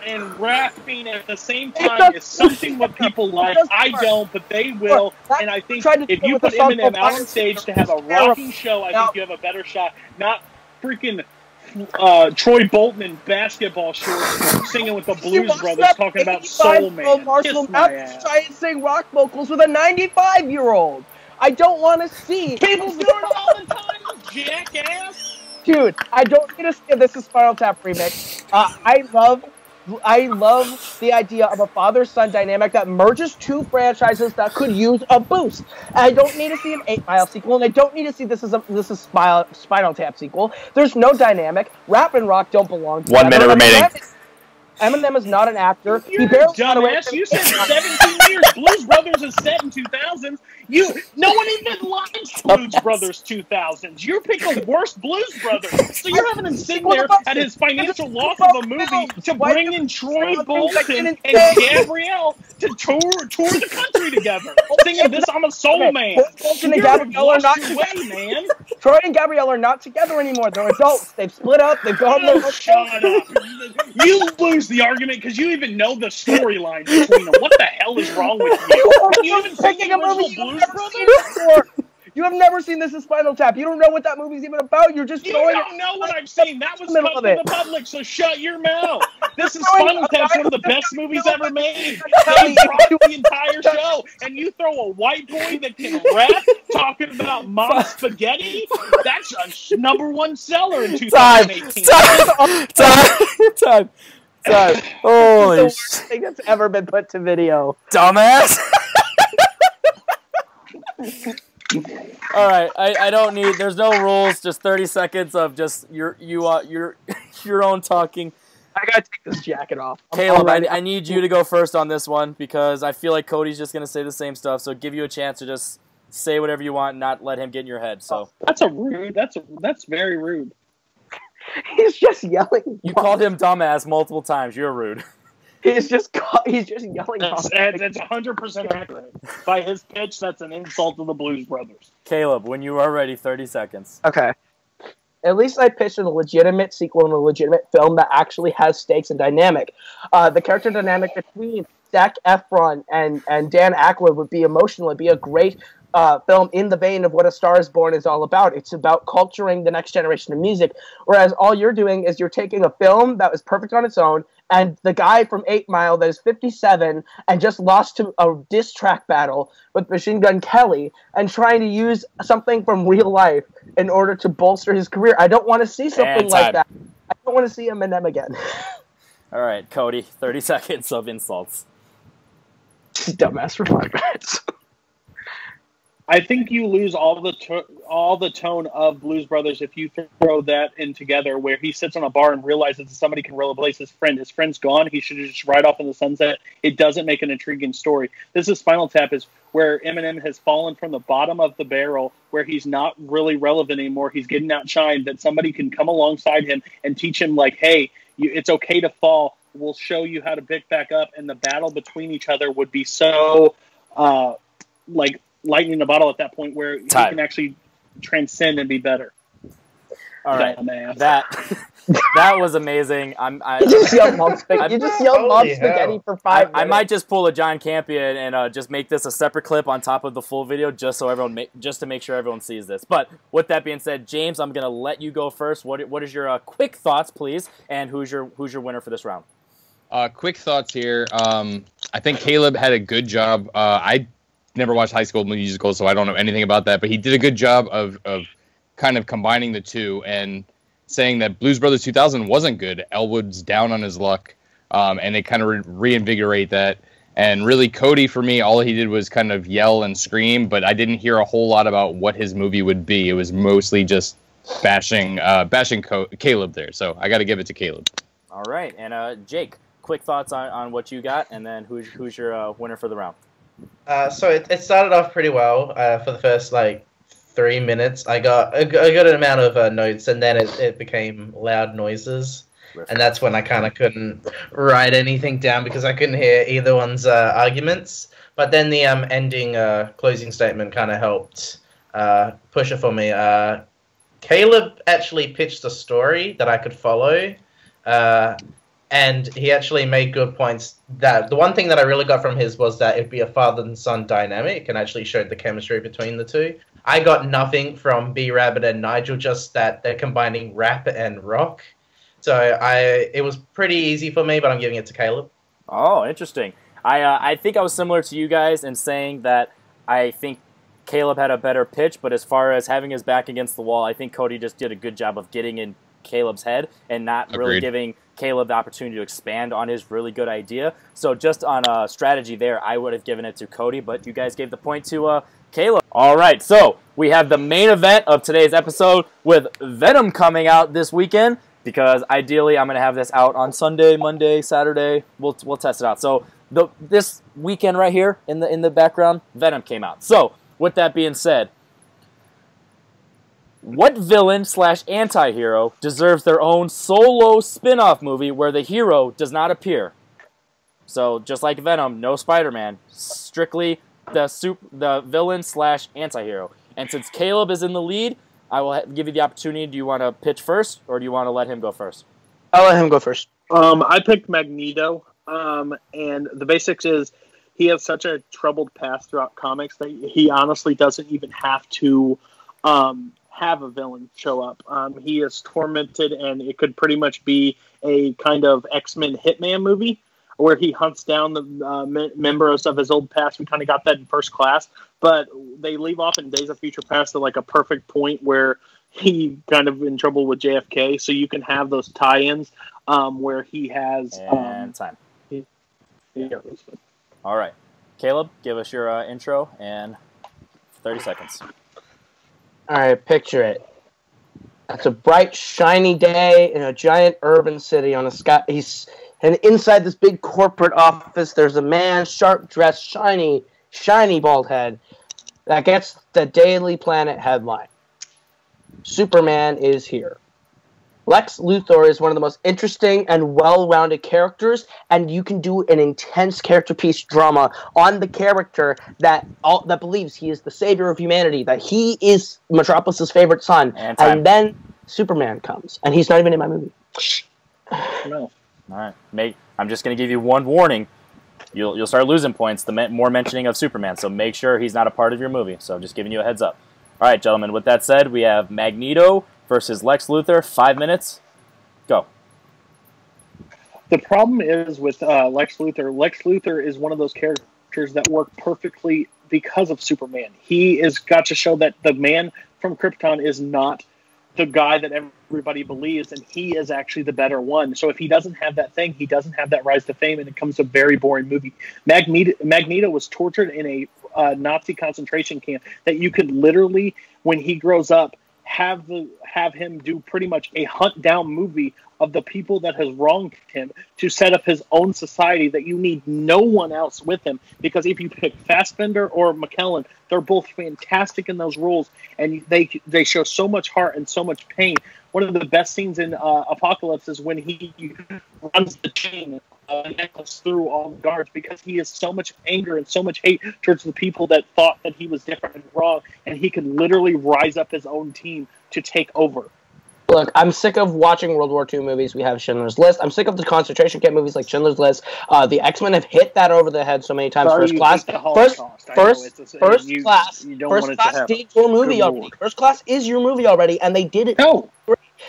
[SPEAKER 2] and rapping at the same time is something what people like. I don't, but they will. And I think if you put Eminem out on stage to have a rocking show, I think you have a better shot. Not freaking Troy Bolton in basketball shorts singing with the Blues Brothers talking about Soul Man. Kiss my ass.
[SPEAKER 3] Try and sing rock vocals with a 95-year-old. I don't want to see.
[SPEAKER 2] People do it all the time, you jackass.
[SPEAKER 3] Dude, I don't need to see this is Spinal Tap remix. I love the idea of a father-son dynamic that merges two franchises that could use a boost. I don't need to see an 8 Mile sequel, and I don't need to see this is Spinal Tap sequel. There's no dynamic. Rap and rock don't belong together.
[SPEAKER 1] 1 minute remaining.
[SPEAKER 3] Eminem is not an actor.
[SPEAKER 2] You're a dumbass. You said 17 years. Blues Brothers is set in 2000s. No one even likes Blues Brothers 2000s. You're picking the worst Blues Brothers. So you're having him sitting there at his financial loss of a movie to bring in Troy Bolton and Gabrielle to tour the country together, singing this "I'm a Soul Man."
[SPEAKER 3] Bolton and Gabrielle are not together,
[SPEAKER 2] man.
[SPEAKER 3] Troy and Gabrielle are not together anymore. They're adults. They've split up. They've gone their own.
[SPEAKER 2] Shut up. You lose the argument because you even know the storyline between them. What the hell is wrong with you? You even singing a movie Blues Brothers?
[SPEAKER 3] You have never seen This Is Spinal Tap. You don't know what that movie's even about. You're just
[SPEAKER 2] You
[SPEAKER 3] throwing
[SPEAKER 2] don't know what I've seen. That was cut
[SPEAKER 3] of
[SPEAKER 2] to
[SPEAKER 3] it.
[SPEAKER 2] the public, so shut your mouth. This is Spinal Tap's one of the best movies ever made. They brought the entire show, and you throw a white boy that can rap talking about mom spaghetti? That's a #1 seller in 2018.
[SPEAKER 3] Time.
[SPEAKER 1] Holy
[SPEAKER 3] The worst thing that's ever been put to video.
[SPEAKER 1] dumbass. All right, I don't need. There's no rules. Just 30 seconds of just your own talking.
[SPEAKER 3] I gotta take this jacket off.
[SPEAKER 1] Kaleb, I need you to go first on this one because I feel like Cody's just gonna say the same stuff. So give you a chance to just say whatever you want, and not let him get in your head. So
[SPEAKER 2] That's rude. That's very rude.
[SPEAKER 3] He's just yelling.
[SPEAKER 1] you called him dumbass multiple times. You're rude.
[SPEAKER 3] He's just yelling.
[SPEAKER 2] That's 100% accurate. By his pitch, that's an insult to the Blues Brothers.
[SPEAKER 1] Caleb, when you are ready, 30 seconds.
[SPEAKER 3] Okay. At least I pitched a legitimate sequel and a legitimate film that actually has stakes and dynamic. The character dynamic between Zac Efron and Dan Aykroyd would be emotional. It'd be a great film in the vein of what A Star Is Born is all about. It's about culturing the next generation of music, whereas all you're doing is you're taking a film that was perfect on its own, and the guy from 8 Mile that is 57 and just lost to a diss track battle with Machine Gun Kelly and trying to use something from real life in order to bolster his career. I don't want to see something like that. I don't want to see Eminem again.
[SPEAKER 1] All right, Cody, 30 seconds of insults.
[SPEAKER 3] Dumbass for 5 minutes.
[SPEAKER 2] I think you lose all the tone of Blues Brothers if you throw that in together, where he sits on a bar and realizes that somebody can replace his friend. His friend's gone. He should just ride off in the sunset. It doesn't make an intriguing story. This is Spinal Tap, is where Eminem has fallen from the bottom of the barrel, where he's not really relevant anymore. He's getting outshined. That somebody can come alongside him and teach him, like, hey, it's okay to fall. We'll show you how to pick back up. And the battle between each other would be so, lightning in a bottle at that point, where he can actually transcend and be better.
[SPEAKER 1] All right,
[SPEAKER 2] man.
[SPEAKER 1] That was amazing.
[SPEAKER 3] You just yelled Mom Spaghetti for 5 minutes.
[SPEAKER 1] I might just pull a John Campion and just make this a separate clip on top of the full video, just so everyone, just to make sure everyone sees this. But with that being said, James, I'm gonna let you go first. What is your quick thoughts, please, and who's your winner for this round?
[SPEAKER 5] Quick thoughts here. I think Kaleb had a good job. I never watched High School Musical, so I don't know anything about that. But he did a good job of kind of combining the two and saying that Blues Brothers 2000 wasn't good. Elwood's down on his luck, and they kind of reinvigorate that. And really, Cody, for me, all he did was kind of yell and scream, but I didn't hear a whole lot about what his movie would be. It was mostly just bashing Kaleb there. So I got to give it to Kaleb.
[SPEAKER 1] All right, and Jake, quick thoughts on what you got, and then who's your winner for the round?
[SPEAKER 4] So it started off pretty well for the first 3 minutes. I got a good amount of notes, and then it became loud noises, and that's when I kind of couldn't write anything down because I couldn't hear either one's arguments. But then the ending closing statement kind of helped push it for me. Kaleb actually pitched a story that I could follow. And he actually made good points. That the one thing that I really got from his was that it'd be a father and son dynamic, and actually showed the chemistry between the two. I got nothing from B Rabbit and Nigel, just that they're combining rap and rock. So it was pretty easy for me, but I'm giving it to Kaleb.
[SPEAKER 1] Oh, interesting. I think I was similar to you guys in saying that I think Kaleb had a better pitch, but as far as having his back against the wall, I think Cody just did a good job of getting in Caleb's head and not really giving Kaleb the opportunity to expand on his really good idea. So just on a strategy there, I would have given it to Cody, but you guys gave the point to Kaleb. All right, so we have the main event of today's episode with Venom coming out this weekend, because ideally I'm going to have this out on Sunday, Monday, Saturday. We'll test it out. So this weekend right here in the background, Venom came out. So with that being said, what villain / anti-hero deserves their own solo spin-off movie where the hero does not appear? So just like Venom, no Spider-Man, strictly the villain / anti-hero. And since Kaleb is in the lead, I will give you the opportunity. Do you want to pitch first, or do you want to let him go first?
[SPEAKER 3] I'll let him go first.
[SPEAKER 2] I picked Magneto, and the basics is he has such a troubled past throughout comics that he honestly doesn't even have to have a villain show up. He is tormented, and it could pretty much be a kind of X-Men Hitman movie where he hunts down the members of his old past. We kind of got that in First Class, but they leave off in Days of Future Past at like a perfect point where he kind of in trouble with JFK. So you can have those tie-ins where he has
[SPEAKER 1] time. All right, Kaleb, give us your intro and 30 seconds.
[SPEAKER 3] All right, picture it. It's a bright, shiny day in a giant urban city on a sky. And inside this big corporate office, there's a man, sharp dressed, shiny bald head, that gets the Daily Planet headline. Superman is here. Lex Luthor is one of the most interesting and well-rounded characters, and you can do an intense character piece drama on the character that believes he is the savior of humanity, that he is Metropolis's favorite son, and then Superman comes, and he's not even in my movie.
[SPEAKER 2] No.
[SPEAKER 1] All right, I'm just going to give you one warning. You'll start losing points the more mentioning of Superman, so make sure he's not a part of your movie. So just giving you a heads up. All right, gentlemen, with that said, we have Magneto versus Lex Luthor. 5 minutes. Go.
[SPEAKER 2] The problem is with Lex Luthor. Lex Luthor is one of those characters that work perfectly because of Superman. He has got to show that the man from Krypton is not the guy that everybody believes, and he is actually the better one. So if he doesn't have that thing, he doesn't have that rise to fame, and it becomes a very boring movie. Magneto was tortured in a Nazi concentration camp that you could literally, when he grows up, have him do pretty much a hunt down movie of the people that has wronged him to set up his own society that you need no one else with him. Because if you pick Fassbender or McKellen, they're both fantastic in those roles, and they show so much heart and so much pain. One of the best scenes in Apocalypse is when he runs the chain necklace through all the guards, because he has so much anger and so much hate towards the people that thought that he was different and wrong, and he can literally rise up his own team to take over.
[SPEAKER 3] Look, I'm sick of watching World War II movies. We have Schindler's List. I'm sick of the concentration camp movies like Schindler's List. The X-Men have hit that over the head so many times. First Class did your movie already. First Class is your movie already, and they did it.
[SPEAKER 2] No.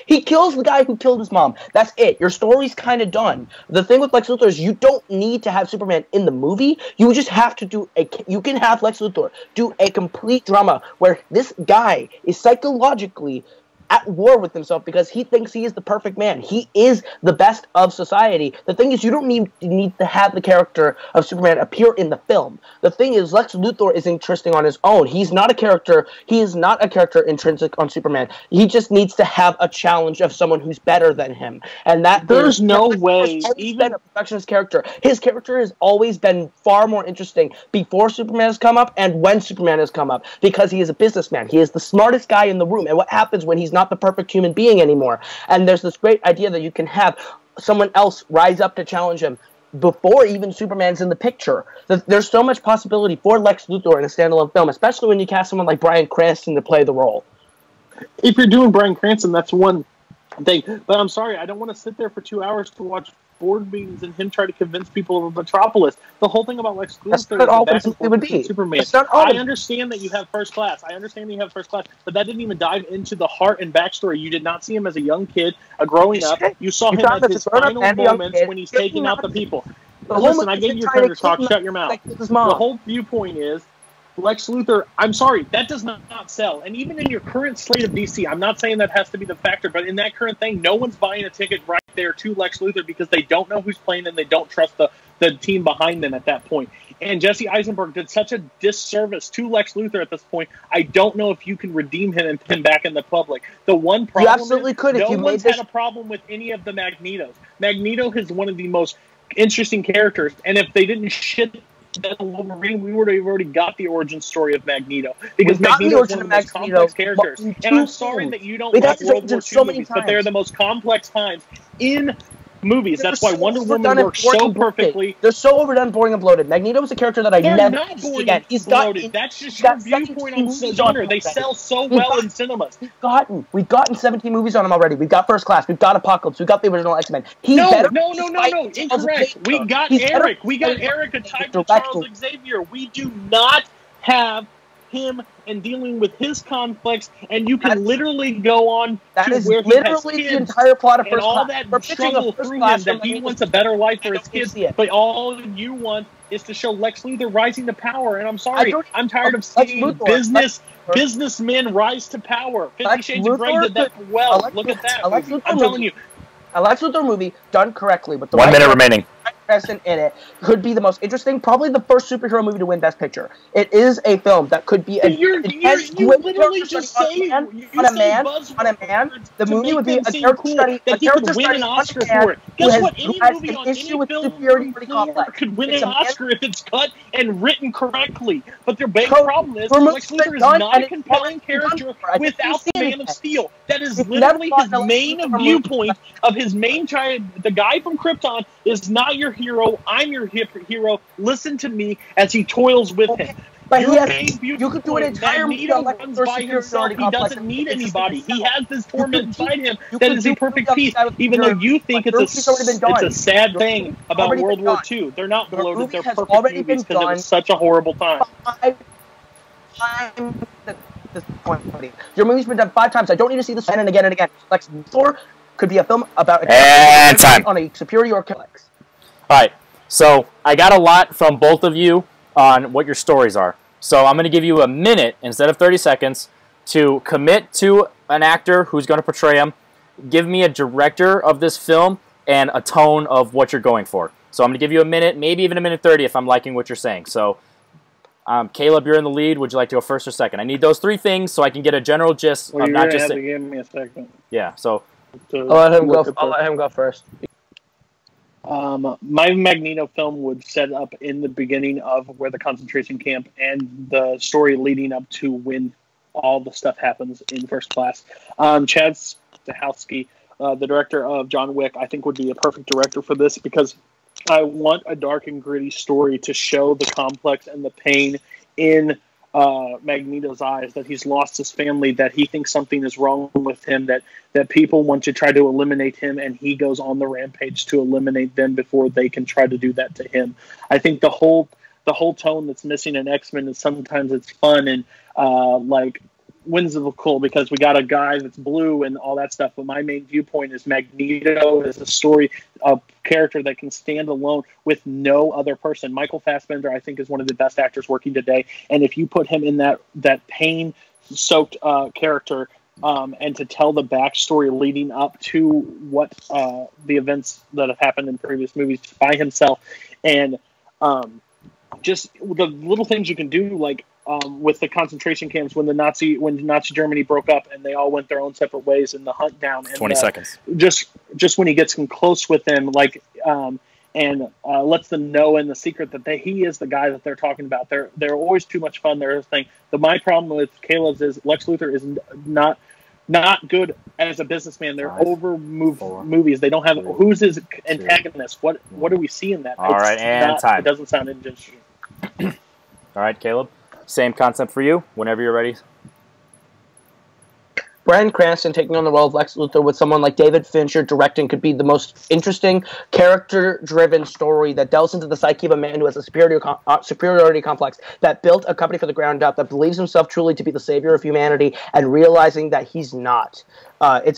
[SPEAKER 3] He kills the guy who killed his mom. That's it. Your story's kind of done. The thing with Lex Luthor is you don't need to have Superman in the movie. You just have to do you can have Lex Luthor do a complete drama where this guy is psychologically at war with himself because he thinks he is the perfect man. He is the best of society. The thing is, you don't need to have the character of Superman appear in the film. The thing is, Lex Luthor is interesting on his own. He's not a character. He is not a character intrinsic on Superman. He just needs to have a challenge of someone who's better than him. And that
[SPEAKER 2] there's no way
[SPEAKER 3] even a perfectionist character. His character has always been far more interesting before Superman has come up and when Superman has come up, because he is a businessman. He is the smartest guy in the room. And what happens when he's not the perfect human being anymore? And there's this great idea that you can have someone else rise up to challenge him before even Superman's in the picture. There's so much possibility for Lex Luthor in a standalone film, especially when you cast someone like Bryan Cranston to play the role.
[SPEAKER 2] If you're doing Bryan Cranston, that's one thing. But I'm sorry, I don't want to sit there for 2 hours to watch board meetings and him try to convince people of Metropolis. The whole thing about Lex Luthor is the back and forth with Superman. I understand that you have First Class. But that didn't even dive into the heart and backstory. You did not see him as a young kid, growing up. You saw him at his final moments when he's taking out the people. Listen, I gave you your turn to talk. Shut your mouth. The whole viewpoint is Lex Luthor, I'm sorry, that does not sell. And even in your current slate of DC, I'm not saying that has to be the factor, but in that current thing, no one's buying a ticket right there to Lex Luthor because they don't know who's playing and they don't trust the team behind them at that point. And Jesse Eisenberg did such a disservice to Lex Luthor at this point. I don't know if you can redeem him and put him back in the public. The one problem
[SPEAKER 3] you absolutely could.
[SPEAKER 2] No one's had a problem with any of the Magnetos. Magneto is one of the most interesting characters, and if they didn't shit that Wolverine, we would have already got the origin story of Magneto, because Magneto is one of the most complex characters. And I'm sorry that you don't like World War II movies, but they're the most complex times in movies. That's why Wonder Woman
[SPEAKER 3] overdone and
[SPEAKER 2] works
[SPEAKER 3] boring
[SPEAKER 2] so
[SPEAKER 3] and bloated.
[SPEAKER 2] perfectly.
[SPEAKER 3] They're so overdone, boring, and bloated. Magneto is a character that I
[SPEAKER 2] They're
[SPEAKER 3] never
[SPEAKER 2] not
[SPEAKER 3] see
[SPEAKER 2] boring
[SPEAKER 3] again.
[SPEAKER 2] and
[SPEAKER 3] He's
[SPEAKER 2] bloated.
[SPEAKER 3] got.
[SPEAKER 2] That's just
[SPEAKER 3] he's
[SPEAKER 2] your
[SPEAKER 3] got 17
[SPEAKER 2] viewpoint on the
[SPEAKER 3] movies
[SPEAKER 2] genre.
[SPEAKER 3] him
[SPEAKER 2] They
[SPEAKER 3] already.
[SPEAKER 2] sell so
[SPEAKER 3] We've
[SPEAKER 2] well
[SPEAKER 3] got-
[SPEAKER 2] in cinemas.
[SPEAKER 3] We've gotten 17 movies on him already. We've got First Class. We've got Apocalypse. We've got the original X-Men.
[SPEAKER 2] No.
[SPEAKER 3] Incorrect.
[SPEAKER 2] We got Eric. We got Eric, a type of Charles Xavier. We do not have him and dealing with his conflicts, and you can literally go on
[SPEAKER 3] that
[SPEAKER 2] to
[SPEAKER 3] is
[SPEAKER 2] where he has
[SPEAKER 3] literally
[SPEAKER 2] kids
[SPEAKER 3] the entire plot of
[SPEAKER 2] and
[SPEAKER 3] First
[SPEAKER 2] all
[SPEAKER 3] Class.
[SPEAKER 2] that struggle through him that he wants a better life for his kids, but all you want is to show Lex Luthor rising to power. And I'm sorry, I'm tired of seeing businessmen rise to power. 50 Shades of Grey did that well. Look at that. I'm telling you.
[SPEAKER 3] A Lex Luthor movie done correctly with the
[SPEAKER 1] 1 minute remaining.
[SPEAKER 3] Preston in it could be the most interesting, probably the first superhero movie to win Best Picture. It is a film that could be
[SPEAKER 2] you literally just say
[SPEAKER 3] on a man. The movie would be a character study
[SPEAKER 2] that he could win an Oscar for it. Guess what? Any movie on any film could win an Oscar if it's cut and written correctly. But their big problem is Lex Luthor is not a compelling character without the Man of Steel. That is literally his main viewpoint of his main child. The guy from Krypton is not your hero. I'm your hero. Listen to me as he toils with him.
[SPEAKER 3] But you could do an entire movie on Lex
[SPEAKER 2] runs by himself. He doesn't need anybody. He has this torment inside him that is a perfect piece. Even though you think it's a sad thing about World War II. They're not bloated. They're perfect movies because it was such a horrible time.
[SPEAKER 3] Your movie's been done 5 times. I don't need to see this again and again and again. Lex Luthor could be a film about on a superior Lex.
[SPEAKER 1] All right, so I got a lot from both of you on what your stories are. So I'm going to give you a minute instead of 30 seconds to commit to an actor who's going to portray him. Give me a director of this film and a tone of what you're going for. So I'm going to give you a minute, maybe even a minute 30 if I'm liking what you're saying. So Kaleb, you're in the lead. Would you like to go first or second? I need those 3 things so I can get a general gist of not just saying.
[SPEAKER 2] Give me a second.
[SPEAKER 1] Yeah, so
[SPEAKER 3] I'll let him go first.
[SPEAKER 2] My Magneto film would set up in the beginning of where the concentration camp and the story leading up to when all the stuff happens in First Class. Chad Stahelski, the director of John Wick, I think would be a perfect director for this because I want a dark and gritty story to show the complex and the pain in Magneto's eyes, that he's lost his family, that he thinks something is wrong with him, that people want to try to eliminate him, and he goes on the rampage to eliminate them before they can try to do that to him. I think the whole tone that's missing in X-Men is sometimes it's fun and like whimsical because we got a guy that's blue and all that stuff, but my main viewpoint is Magneto is a story, a character that can stand alone with no other person. Michael Fassbender, I think, is one of the best actors working today, and if you put him in that pain-soaked character and to tell the backstory leading up to what the events that have happened in previous movies by himself, and just the little things you can do, like with the concentration camps when Nazi Germany broke up and they all went their own separate ways in the hunt down. And,
[SPEAKER 1] 20 seconds.
[SPEAKER 2] Just when he gets close with them, like and lets them know in the secret that he is the guy that they're talking about. They're always too much fun. They're everything. But my problem with Kaleb's is Lex Luthor is not good as a businessman. They're movies. They don't have who's his antagonist. What do we see in that?
[SPEAKER 1] All right, and time.
[SPEAKER 2] It doesn't sound interesting.
[SPEAKER 1] All right, Kaleb. Same concept for you. Whenever you're ready.
[SPEAKER 3] Bryan Cranston taking on the role of Lex Luthor with someone like David Fincher directing could be the most interesting, character-driven story that delves into the psyche of a man who has a superiority complex, that built a company from the ground up, that believes himself truly to be the savior of humanity, and realizing that he's not. It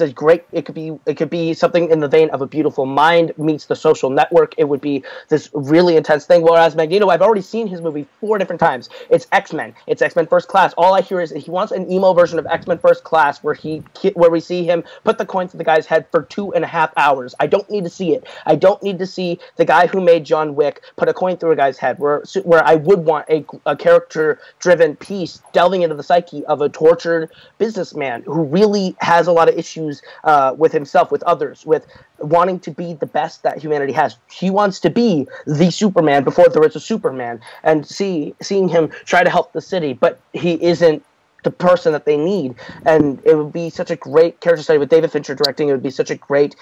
[SPEAKER 3] could be something in the vein of A Beautiful Mind meets The Social Network. It would be this really intense thing. Whereas Magneto, I've already seen his movie 4 different times. It's X-Men. It's X-Men First Class. All I hear is he wants an emo version of X-Men First Class where we see him put the coin to the guy's head for 2.5 hours. I don't need to see it. I don't need to see the guy who made John Wick put a coin through a guy's head. Where I would want a character-driven piece delving into the psyche of a tortured businessman who really has a lot of issues with himself, with others, with wanting to be the best that humanity has. He wants to be the Superman before there is a Superman, and seeing him try to help the city, but he isn't the person that they need. And it would be such a great character study with David Fincher directing. It would be such a great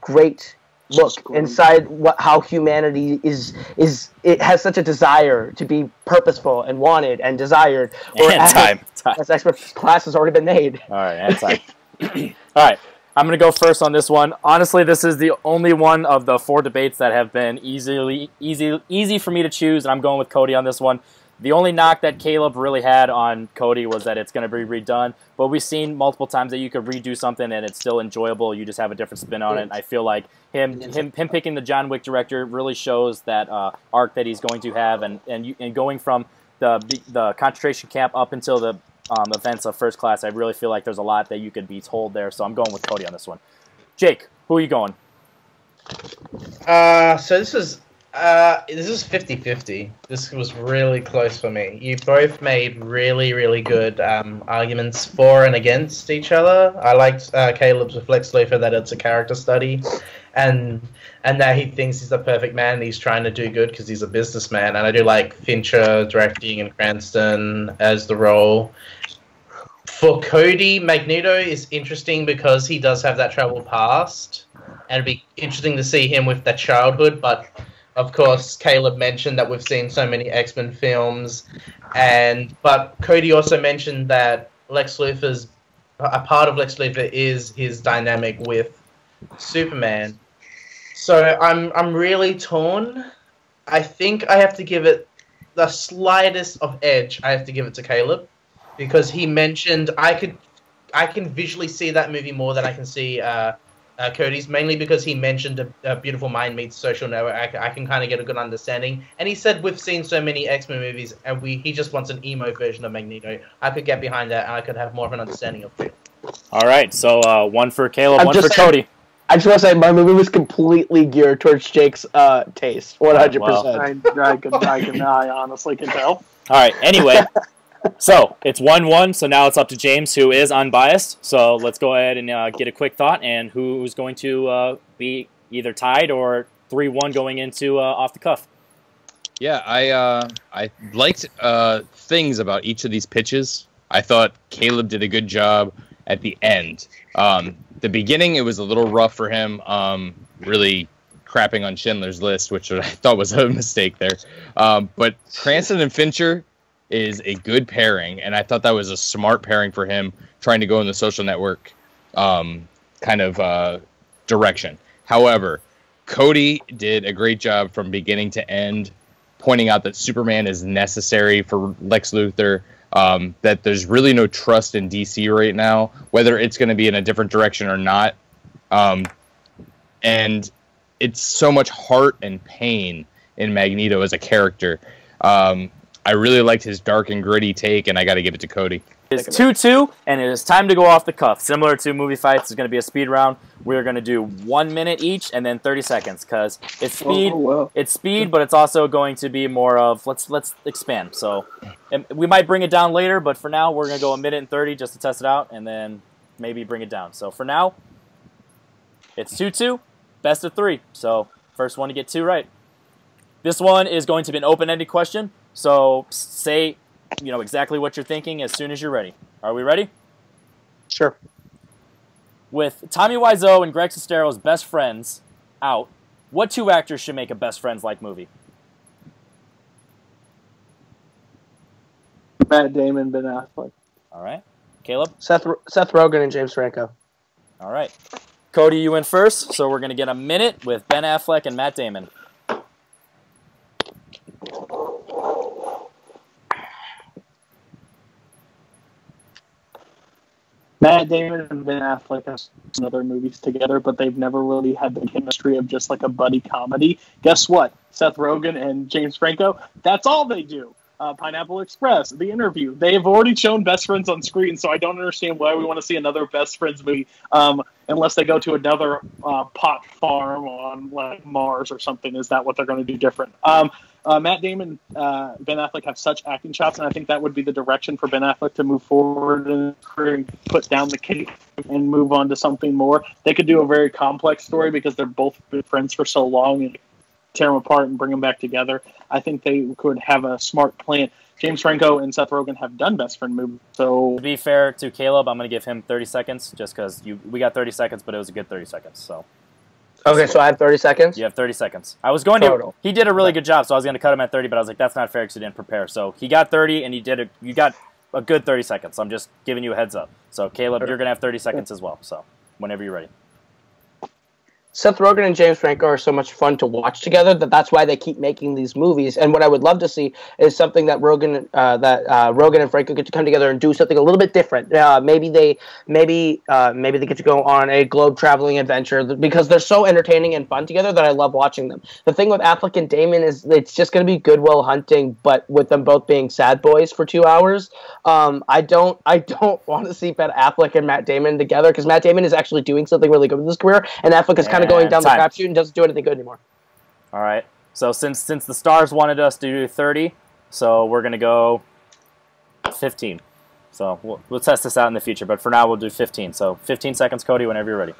[SPEAKER 3] great look inside how humanity is. It has such a desire to be purposeful and wanted and desired.
[SPEAKER 1] Time.
[SPEAKER 3] As expert class has already been made.
[SPEAKER 1] All right, and time. All right, I'm going to go first on this one. Honestly, this is the only one of the 4 debates that have been easy for me to choose, and I'm going with Cody on this one. The only knock that Kaleb really had on Cody was that it's going to be redone, but we've seen multiple times that you could redo something and it's still enjoyable. You just have a different spin on it. I feel like him picking the John Wick director really shows that arc that he's going to have, and going from the concentration camp up until the events of First Class, I really feel like there's a lot that you could be told there. So I'm going with Cody on this one. Jake, who are you going?
[SPEAKER 4] So this is 50-50. This was really close for me. You both made really, really good arguments for and against each other. I liked Kaleb's with Lex Luthor that it's a character study, and that he thinks he's the perfect man. And he's trying to do good because he's a businessman. And I do like Fincher directing and Cranston as the role. For Cody, Magneto is interesting because he does have that troubled past, and it'd be interesting to see him with that childhood, but of course, Kaleb mentioned that we've seen so many X-Men films, but Cody also mentioned that a part of Lex Luthor is his dynamic with Superman. So I'm really torn. I think I have to give it the slightest of edge. I have to give it to Kaleb because he mentioned I can visually see that movie more than I can see Cody's, mainly because he mentioned a Beautiful Mind meets Social Network. I can kind of get a good understanding. And he said we've seen so many X-Men movies, and he just wants an emo version of Magneto. I could get behind that, and I could have more of an understanding of it.
[SPEAKER 1] All right, so one for Kaleb, one for Cody.
[SPEAKER 3] I just want to say my movie was completely geared towards Jake's taste, 100%.
[SPEAKER 2] I honestly can tell.
[SPEAKER 1] All right, anyway. So, it's 1-1, so now it's up to James, who is unbiased. So, let's go ahead and get a quick thought, and who's going to be either tied or 3-1 going into off the cuff.
[SPEAKER 5] Yeah, I liked things about each of these pitches. I thought Kaleb did a good job at the end. The beginning, it was a little rough for him, really crapping on Schindler's List, which I thought was a mistake there. But Cranston and Fincher is a good pairing, and I thought that was a smart pairing for him, trying to go in the Social Network direction. However, Cody did a great job from beginning to end, pointing out that Superman is necessary for Lex Luthor, that there's really no trust in DC right now, whether it's going to be in a different direction or not. And it's so much heart and pain in Magneto as a character. I really liked his dark and gritty take, and I got to give it to Cody.
[SPEAKER 1] It's 2-2, and it is time to go off the cuff. Similar to movie fights, it's going to be a speed round. We're going to do 1 minute each and then 30 seconds because it's speed. It's speed, but it's also going to be more of let's expand. So we might bring it down later, but for now we're going to go 1 minute and 30 just to test it out, and then maybe bring it down. So for now, it's 2-2, best of 3. So first one to get 2 right. This one is going to be an open-ended question. So say, exactly what you're thinking as soon as you're ready. Are we ready?
[SPEAKER 3] Sure.
[SPEAKER 1] With Tommy Wiseau and Greg Sestero's best friends out, what 2 actors should make a best friends-like movie?
[SPEAKER 2] Matt Damon, Ben Affleck.
[SPEAKER 1] All right. Kaleb?
[SPEAKER 3] Seth Rogen and James Franco.
[SPEAKER 1] All right. Cody, you went first, so we're going to get 1 minute with Ben Affleck and Matt Damon.
[SPEAKER 2] Matt Damon and Ben Affleck have seen other movies together, but they've never really had the chemistry of just like a buddy comedy. Guess what? Seth Rogen and James Franco, that's all they do. Pineapple Express, The Interview. They've already shown best friends on screen, so I don't understand why we want to see another best friends movie unless they go to another pot farm on like Mars or something. Is that what they're going to do different? Matt Damon, Ben Affleck have such acting chops, and I think that would be the direction for Ben Affleck to move forward and put down the cape and move on to something more. They could do a very complex story because they're both been friends for so long and tear them apart and bring them back together. I think they could have a smart plan James Franco and Seth Rogen have done best friend movies. So
[SPEAKER 1] To be fair to Kaleb, I'm going to give him 30 seconds just because we got 30 seconds, but it was a good 30 seconds. So
[SPEAKER 3] Okay, so I have 30 seconds?
[SPEAKER 1] you have 30 seconds. I was going
[SPEAKER 3] Total.
[SPEAKER 1] to. He did a really good job, so I was going to cut him at 30, but I was like, that's not fair because he didn't prepare. So he got 30, and you got a good 30 seconds. So I'm just giving you a heads up. So Kaleb, you're going to have 30 seconds as well. So whenever you're ready.
[SPEAKER 3] Seth Rogen and James Franco are so much fun to watch together that's why they keep making these movies. And what I would love to see is something that Rogen and Franco get to come together and do something a little bit different. Maybe they get to go on a globe traveling adventure because they're so entertaining and fun together that I love watching them. The thing with Affleck and Damon is it's just going to be Good Will Hunting, but with them both being sad boys for 2 hours. I don't want to see Ben Affleck and Matt Damon together because Matt Damon is actually doing something really good with his career, and Affleck is kind of going down the crapshoot and doesn't do anything good anymore.
[SPEAKER 1] All right. So since the stars wanted us to do 30, so we're going to go 15. So we'll test this out in the future, but for now we'll do 15. So 15 seconds, Cody, whenever you're ready.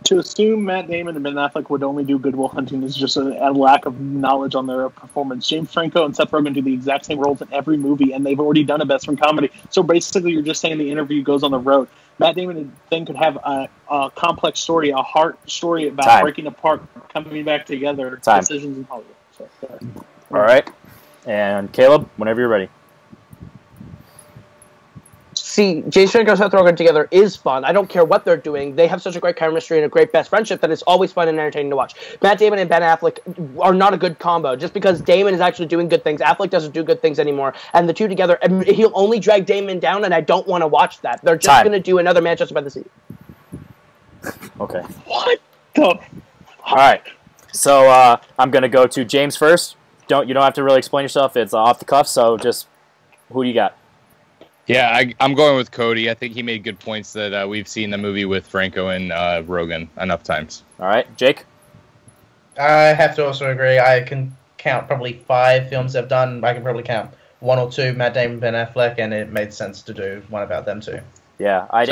[SPEAKER 2] to assume Matt Damon and Ben Affleck would only do Good Will Hunting is just a lack of knowledge on their performance. James Franco and Seth Rogen do the exact same roles in every movie, and they've already done a best friend comedy. So basically, you're just saying the interview goes on the road. Matt Damon then could have a complex story, a heart story about breaking apart, coming back together, decisions in Hollywood. So,
[SPEAKER 1] all right. And Kaleb, whenever you're ready.
[SPEAKER 3] See, James Franco and Seth Rogen together is fun. I don't care what they're doing. They have such a great chemistry and a great best friendship that it's always fun and entertaining to watch. Matt Damon and Ben Affleck are not a good combo. Just because Damon is actually doing good things, Affleck doesn't do good things anymore. And the two together, he'll only drag Damon down, and I don't want to watch that. They're just going to do another Manchester by the Sea.
[SPEAKER 1] Okay.
[SPEAKER 2] What the?
[SPEAKER 1] All right. So I'm going to go to James first. You don't have to really explain yourself. It's off the cuff, so just who do you got?
[SPEAKER 5] Yeah, I'm going with Cody. I think he made good points that we've seen the movie with Franco and Rogen enough times.
[SPEAKER 1] All right, Jake?
[SPEAKER 4] I have to also agree. I can count probably 5 films they've done. I can probably count 1 or 2, Matt Damon, Ben Affleck, and it made sense to do one about them too.
[SPEAKER 1] Yeah, I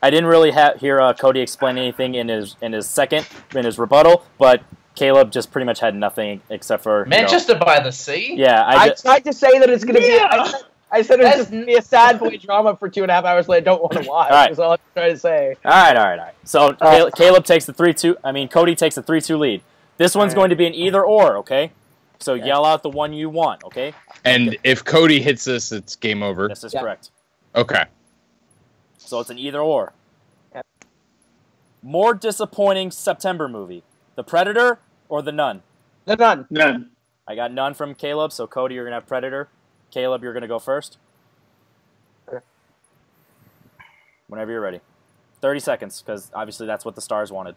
[SPEAKER 1] didn't really hear Cody explain anything in his rebuttal, but Kaleb just pretty much had nothing except for
[SPEAKER 4] Manchester by the Sea.
[SPEAKER 1] Yeah,
[SPEAKER 3] I tried to say that it's going to be. I said it's just going to be a sad boy drama for 2.5 hours that I don't want to watch.
[SPEAKER 1] All right.
[SPEAKER 3] That's all I'm trying to say.
[SPEAKER 1] All right. So Kaleb takes the 3-2. I mean, Cody takes the 3-2 lead. This one's going to be an either or. Okay. So yell out the one you want. Okay.
[SPEAKER 5] And if Cody hits this, it's game over.
[SPEAKER 1] This is correct.
[SPEAKER 5] Okay.
[SPEAKER 1] So it's an either or.
[SPEAKER 3] Yep.
[SPEAKER 1] More disappointing September movie: The Predator or The Nun?
[SPEAKER 3] The Nun.
[SPEAKER 2] None.
[SPEAKER 1] I got none from Kaleb. So Cody, you're gonna have Predator. Kaleb, you're going to go first.
[SPEAKER 3] Okay.
[SPEAKER 1] Whenever you're ready. 30 seconds, because obviously that's what the stars wanted.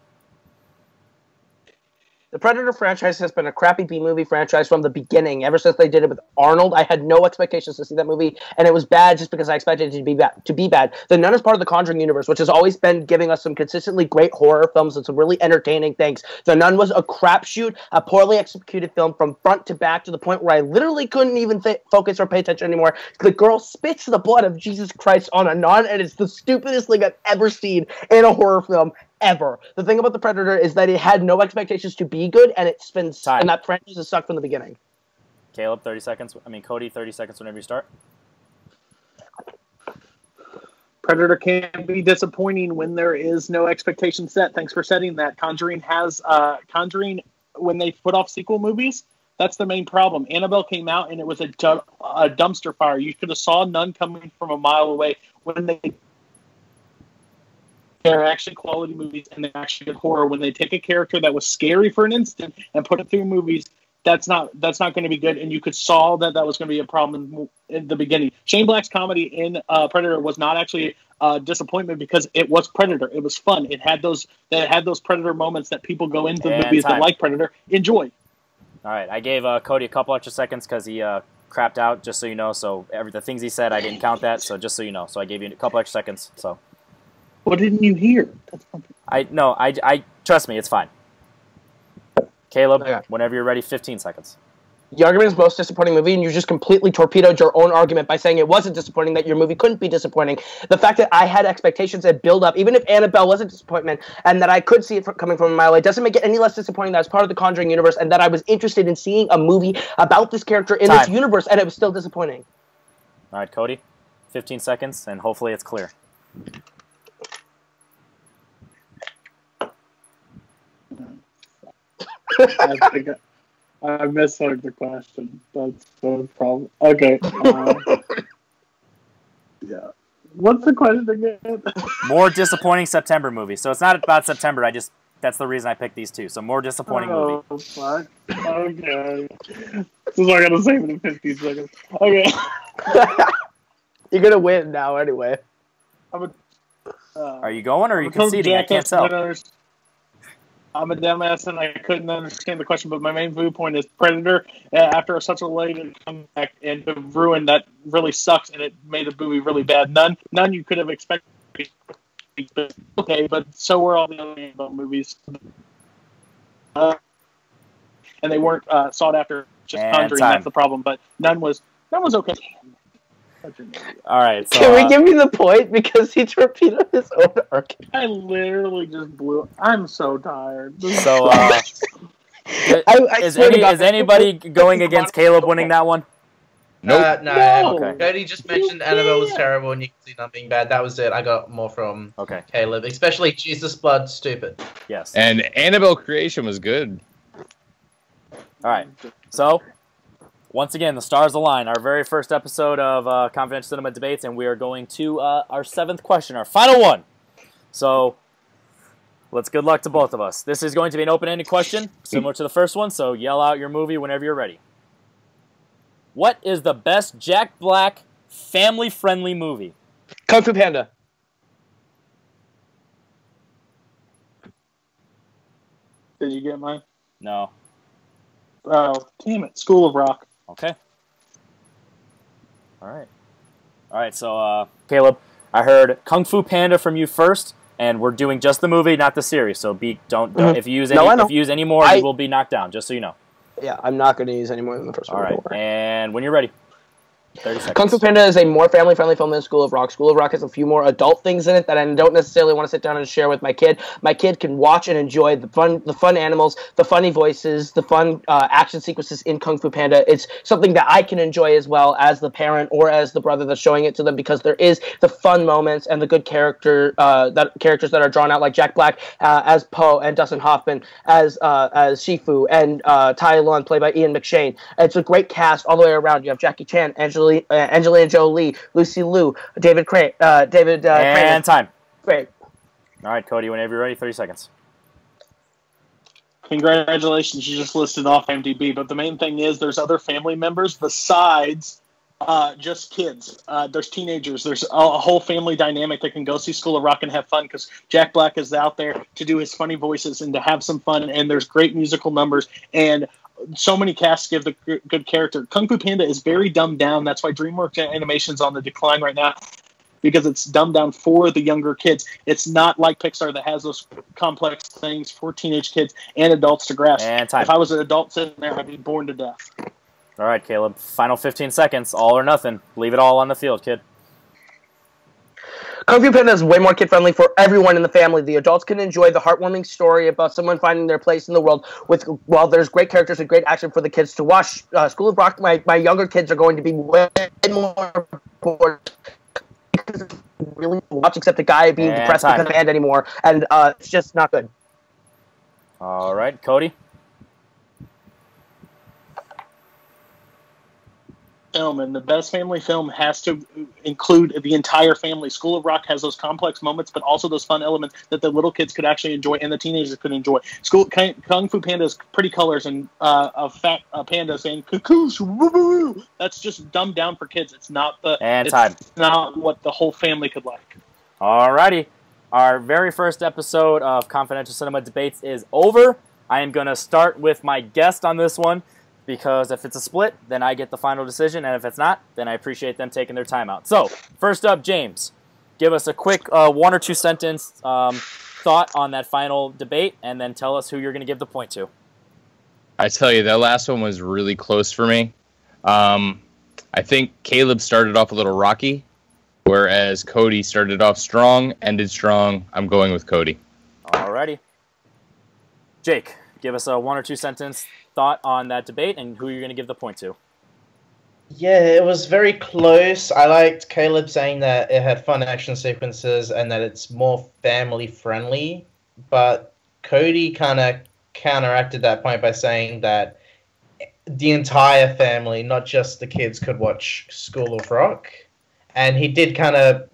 [SPEAKER 3] The Predator franchise has been a crappy B-movie franchise from the beginning. Ever since they did it with Arnold, I had no expectations to see that movie, and it was bad just because I expected it to be bad. The Nun is part of the Conjuring universe, which has always been giving us some consistently great horror films and some really entertaining things. The Nun was a crapshoot, a poorly executed film from front to back to the point where I literally couldn't even focus or pay attention anymore. The girl spits the blood of Jesus Christ on a nun, and it's the stupidest thing I've ever seen in a horror film. Ever. The thing about The Predator is that it had no expectations to be good, and it's been and that franchise has sucked from the beginning.
[SPEAKER 1] Kaleb, 30 seconds. Cody, 30 seconds whenever you start.
[SPEAKER 2] Predator can be disappointing when there is no expectation set. Thanks for setting that. Conjuring when they put off sequel movies, that's the main problem. Annabelle came out and it was a dumpster fire. You could have saw none coming from a mile away. They're actually quality movies, and they're actually good horror. When they take a character that was scary for an instant and put it through movies, that's not going to be good. And you could saw that was going to be a problem in the beginning. Shane Black's comedy in Predator was not actually a disappointment because it was Predator. It was fun. It had those Predator moments that people go into the movies that like Predator enjoy.
[SPEAKER 1] All right, I gave Cody a couple extra seconds because he crapped out. Just so you know, so the things he said, I didn't count that. So just so you know, so I gave you a couple extra seconds. So.
[SPEAKER 2] What didn't you hear?
[SPEAKER 1] I trust me, it's fine. Kaleb, whenever you're ready, 15 seconds.
[SPEAKER 3] Your argument is most disappointing movie, and you just completely torpedoed your own argument by saying it wasn't disappointing, that your movie couldn't be disappointing. The fact that I had expectations and build up, even if Annabelle was a disappointment, and that I could see it coming from a mile away, doesn't make it any less disappointing that it's part of the Conjuring universe, and that I was interested in seeing a movie about this character in this universe, and it was still disappointing.
[SPEAKER 1] All right, Cody, 15 seconds, and hopefully it's clear.
[SPEAKER 2] I think I misheard the question. That's the problem. Okay. Yeah. What's the question again?
[SPEAKER 1] More disappointing September movie. So it's not about September. That's the reason I picked these two. So more disappointing movie.
[SPEAKER 2] Oh, fuck. Okay. This is what I gotta save it in 15 seconds. Okay.
[SPEAKER 3] You're gonna win now anyway.
[SPEAKER 1] Are you going or are you conceding? I can't tell.
[SPEAKER 2] I'm a dumbass and I couldn't understand the question, but my main viewpoint is Predator, after such a late comeback and to ruin that really sucks, and it made the movie really bad. None you could have expected. Okay, but so were all the other Annabelle movies. And they weren't sought after, just Conjuring, that's the problem, but none was okay.
[SPEAKER 1] All right. So,
[SPEAKER 3] can we give me the point because he torpedoed his own argument?
[SPEAKER 2] I literally just blew it. I'm so tired.
[SPEAKER 1] So, is anybody going against Kaleb winning that one?
[SPEAKER 5] Nope.
[SPEAKER 4] No.
[SPEAKER 1] Okay.
[SPEAKER 4] Cody just mentioned Annabelle was terrible and you can see nothing bad. That was it. I got more from Kaleb, especially Jesus Blood, stupid.
[SPEAKER 1] Yes.
[SPEAKER 5] And Annabelle Creation was good.
[SPEAKER 1] All right. So, once again, the stars align. Our very first episode of Confidential Cinema Debates, and we are going to our 7th question, our final one. So, good luck to both of us. This is going to be an open-ended question, similar to the first one, so yell out your movie whenever you're ready. What is the best Jack Black family-friendly movie?
[SPEAKER 3] Kung Fu Panda.
[SPEAKER 2] Did you get mine?
[SPEAKER 1] No.
[SPEAKER 2] Oh, damn it. School of Rock.
[SPEAKER 1] Okay. All right, so, Kaleb, I heard Kung Fu Panda from you first, and we're doing just the movie, not the series, so don't if you use any more, you will be knocked down, just so you know.
[SPEAKER 3] Yeah, I'm not going to use any more than the first one.
[SPEAKER 1] All right, and when you're ready, 30 seconds.
[SPEAKER 3] Kung Fu Panda is a more family-friendly film than School of Rock. School of Rock has a few more adult things in it that I don't necessarily want to sit down and share with my kid. My kid can watch and enjoy the fun animals, the funny voices, the fun action sequences in Kung Fu Panda. It's something that I can enjoy as well as the parent or as the brother that's showing it to them, because there is the fun moments and the good characters that are drawn out, like Jack Black as Poe and Dustin Hoffman as Shifu and Tai Lung, played by Ian McShane. It's a great cast all the way around. You have Jackie Chan, Angelina Jolie, Lucy Liu, David Crane, and
[SPEAKER 1] Crane. Time.
[SPEAKER 3] Great.
[SPEAKER 1] All right, Cody, whenever you're ready, 30 seconds.
[SPEAKER 2] Congratulations, you just listed off IMDb, but the main thing is there's other family members besides just kids. There's teenagers. There's a whole family dynamic that can go see School of Rock and have fun, because Jack Black is out there to do his funny voices and to have some fun, and there's great musical numbers, and so many casts give the good character. Kung Fu Panda is very dumbed down. That's why DreamWorks Animation's on the decline right now, because it's dumbed down for the younger kids. It's not like Pixar that has those complex things for teenage kids and adults to grasp. If I was an adult sitting there, I'd be bored to death.
[SPEAKER 1] All right, Kaleb. Final 15 seconds. All or nothing. Leave it all on the field, kid.
[SPEAKER 3] Kung Fu Panda is way more kid-friendly for everyone in the family. The adults can enjoy the heartwarming story about someone finding their place in the world, while there's great characters and great action for the kids to watch. School of Rock, my younger kids are going to be way more bored, because it's really watch except a guy being depressed because of the band anymore, and it's just not good.
[SPEAKER 1] All right, Cody.
[SPEAKER 2] Film, and the best family film has to include the entire family. School of Rock has those complex moments, but also those fun elements that the little kids could actually enjoy and the teenagers could enjoy. Kung Fu Panda is pretty colors and a fat panda saying "cuckoo, woo woo." That's just dumbed down for kids. It's not not what the whole family could like.
[SPEAKER 1] Alrighty, our very first episode of Confidential Cinema Debates is over. I am going to start with my guest on this one, because if it's a split, then I get the final decision, and if it's not, then I appreciate them taking their time out. So, first up, James, give us a quick 1 or 2 sentence thought on that final debate, and then tell us who you're going to give the point to.
[SPEAKER 5] I tell you, that last one was really close for me. I think Kaleb started off a little rocky, whereas Cody started off strong, ended strong. I'm going with Cody.
[SPEAKER 1] Alrighty. Jake, give us a 1 or 2 sentence thought on that debate and who you're going to give the point to.
[SPEAKER 4] Yeah, it was very close. I liked Kaleb saying that it had fun action sequences and that it's more family friendly, but Cody kind of counteracted that point by saying that the entire family, not just the kids, could watch School of Rock. And he did kind of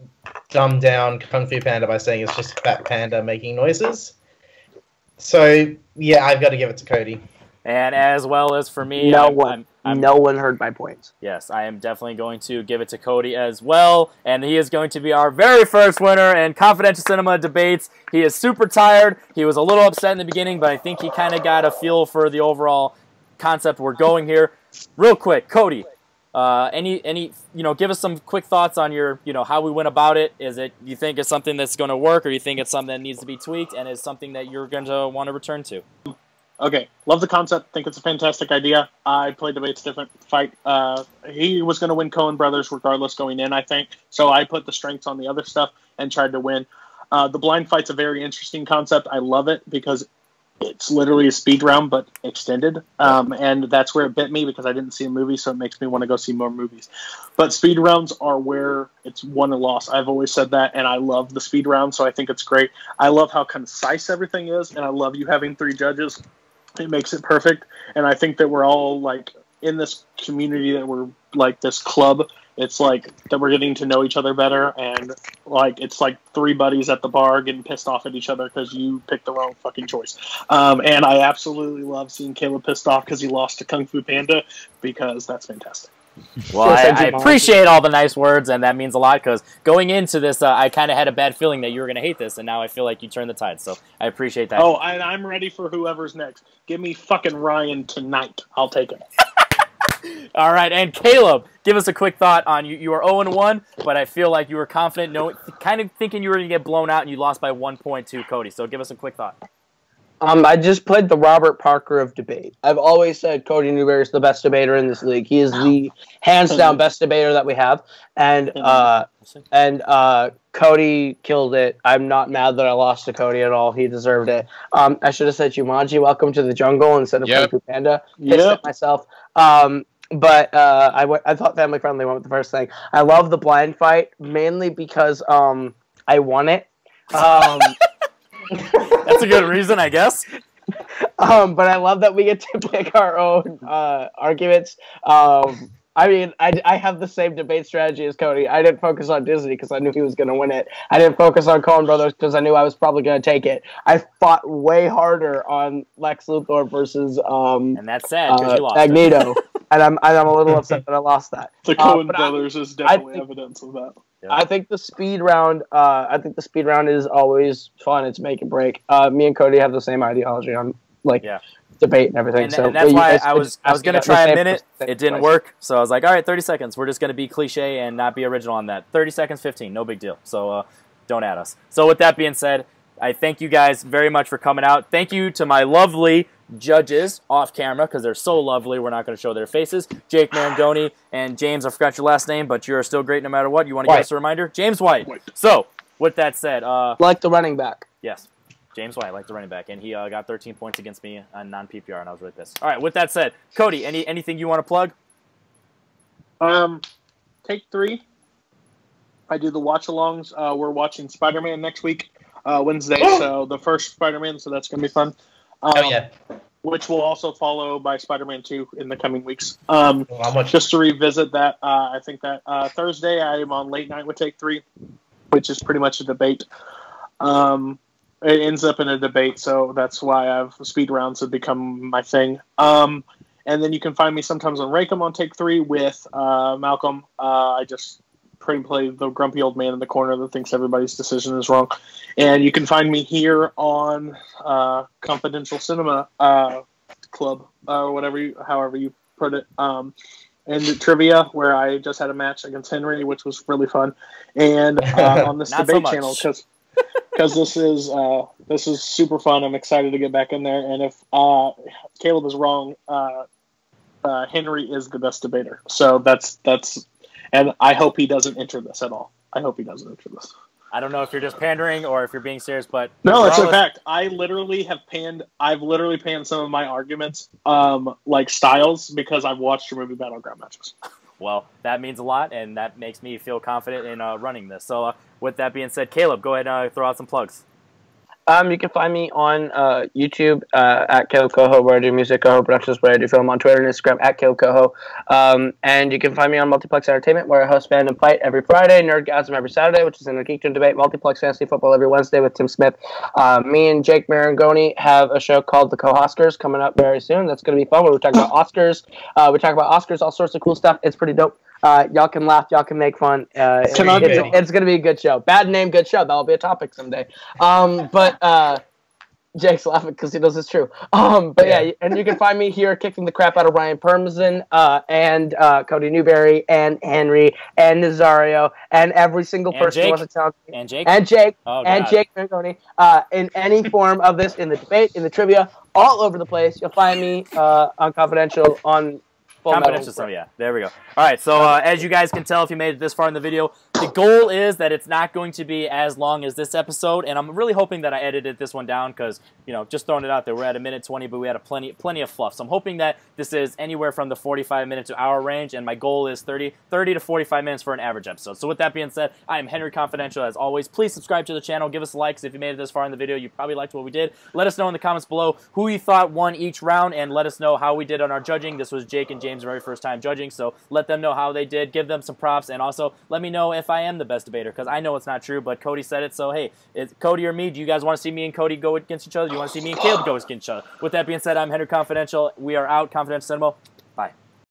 [SPEAKER 4] dumb down Kung Fu Panda by saying it's just a fat panda making noises. So, yeah, I've got to give it to Cody.
[SPEAKER 1] And as well as for me,
[SPEAKER 3] no one heard my points.
[SPEAKER 1] Yes, I am definitely going to give it to Cody as well. And he is going to be our very first winner in Confidential Cinema Debates. He is super tired. He was a little upset in the beginning, but I think he kind of got a feel for the overall concept we're going here. Real quick, Cody, give us some quick thoughts on your, how we went about it. Is it, you think it's something that's going to work, or you think it's something that needs to be tweaked and is something that you're going to want to return to?
[SPEAKER 2] Okay, love the concept. Think it's a fantastic idea. I played debates different fight. He was going to win Coen Brothers regardless going in, I think. So I put the strengths on the other stuff and tried to win. The blind fight's a very interesting concept. I love it because it's literally a speed round but extended. And that's where it bit me because I didn't see a movie, so it makes me want to go see more movies. But speed rounds are where it's won and lost. I've always said that, and I love the speed round, so I think it's great. I love how concise everything is, and I love you having 3 judges. It makes it perfect, and I think that we're all, like, in this community that we're, like, this club. It's, like, that we're getting to know each other better, and, like, it's like 3 buddies at the bar getting pissed off at each other because you picked the wrong fucking choice. And I absolutely love seeing Kaleb pissed off because he lost to Kung Fu Panda, because that's fantastic.
[SPEAKER 1] Well, I appreciate all the nice words, and that means a lot, because going into this, I kind of had a bad feeling that you were going to hate this, and now I feel like you turned the tide, so I appreciate that.
[SPEAKER 2] Oh, and I'm ready for whoever's next. Give me fucking Ryan tonight. I'll take it.
[SPEAKER 1] All right, and Kaleb, give us a quick thought on you. You are 0-1, but I feel like you were confident, kind of thinking you were going to get blown out, and you lost by 1 point to Cody, so give us a quick thought.
[SPEAKER 3] I just played the Robert Parker of debate. I've always said Cody Newberry is the best debater in this league. He is the hands down best debater that we have, and Cody killed it. I'm not mad that I lost to Cody at all. He deserved it. I should have said Jumanji, Welcome to the Jungle instead of Kung Fu Panda. Pissed at myself. But I thought family friendly went with the first thing. I love the blind fight mainly because I won it.
[SPEAKER 1] That's a good reason, I guess.
[SPEAKER 3] But I love that we get to pick our own arguments. I mean, I have the same debate strategy as Cody. I didn't focus on Disney because I knew he was going to win it. I didn't focus on Coen Brothers because I knew I was probably going to take it. I fought way harder on Lex Luthor versus
[SPEAKER 1] and that's sad because you lost
[SPEAKER 3] Magneto, and I'm a little upset that I lost that.
[SPEAKER 2] The Coen Brothers is definitely evidence of that.
[SPEAKER 3] I think the speed round. Is always fun. It's make and break. Me and Cody have the same ideology on debate and everything.
[SPEAKER 1] And that's why I was going to try a minute. It didn't work, so I was like, all right, 30 seconds. We're just going to be cliche and not be original on that. 30 seconds, 15, no big deal. So don't add us. So with that being said, I thank you guys very much for coming out. Thank you to my lovely judges off camera because they're so lovely. We're not going to show their faces. Jake Marangoni and James, I forgot your last name, but you're still great no matter what. You want to give us a reminder? James White. So with that said,
[SPEAKER 3] like the running back.
[SPEAKER 1] Yes. James White, like the running back, and he got 13 points against me on non-PPR, and I was really pissed. All right, with that said, Cody, anything you want to plug?
[SPEAKER 2] Take 3. I do the watch-alongs. We're watching Spider-Man next week, Wednesday, so the first Spider-Man, so that's going to be fun. Which will also follow by Spider-Man 2 in the coming weeks. Just to revisit that, I think that Thursday I am on Late Night with Take 3, which is pretty much a debate. It ends up in a debate, so that's why speed rounds have become my thing. And then you can find me sometimes on Raycom on Take 3 with Malcolm. I just play the grumpy old man in the corner that thinks everybody's decision is wrong. And you can find me here on Confidential Cinema Club, or however you put it. And the trivia, where I just had a match against Henry, which was really fun. And on this debate channel, because because this is super fun. I'm excited to get back in there. And if Kaleb is wrong, Henry is the best debater. So that's, and I hope he doesn't enter this at all. I hope he doesn't enter this.
[SPEAKER 1] I don't know if you're just pandering or if you're being serious, but
[SPEAKER 2] no, it's a fact. I've literally panned some of my arguments, like styles, because I've watched your movie Battleground matches.
[SPEAKER 1] Well, that means a lot, and that makes me feel confident in running this. So, with that being said, Kaleb, go ahead and throw out some plugs.
[SPEAKER 3] You can find me on YouTube at Kaleb Coho, where I do music, Coho Productions, where I do film, on Twitter and Instagram at Kaleb Coho. And you can find me on Multiplex Entertainment, where I host Band and Fight every Friday, Nerdgasm every Saturday, which is in a Geekdom debate, Multiplex Fantasy Football every Wednesday with Tim Smith. Me and Jake Marangoni have a show called The Co-Oscars coming up very soon. That's going to be fun, where we talk about Oscars. We talk about Oscars, all sorts of cool stuff. It's pretty dope. Y'all can laugh, y'all can make fun. It's going to be a good show. Bad name, good show. That'll be a topic someday. But Jake's laughing because he knows it's true. But yeah, and you can find me here kicking the crap out of Ryan Parmesan and Cody Newberry and Henry and Nazario and every single person who wants to challenge me. And Jake. And Jake Marangoni, in any form of this, in the debate, in the trivia, all over the place. You'll find me on Confidential on
[SPEAKER 1] Confidential, so yeah, there we go. All right, so as you guys can tell, if you made it this far in the video, the goal is that it's not going to be as long as this episode, and I'm really hoping that I edited this one down because, you know, just throwing it out there, we're at 1:20, but we had plenty of fluff. So I'm hoping that this is anywhere from the 45-minute to hour range, and my goal is 30 to 45 minutes for an average episode. So with that being said, I am Henry Confidential. As always, please subscribe to the channel, give us likes if you made it this far in the video. You probably liked what we did. Let us know in the comments below who you thought won each round, and let us know how we did on our judging. This was Jake and James' very first time judging, so let them know how they did. Give them some props, and also let me know if I am the best debater, because I know it's not true, but Cody said it, so hey, it's Cody or me. Do you guys want to see me and Cody go against each other? Do you want to see me and Kaleb go against each other? With that being said, I'm Henry Confidential. We are out. Confidential Cinema. Bye.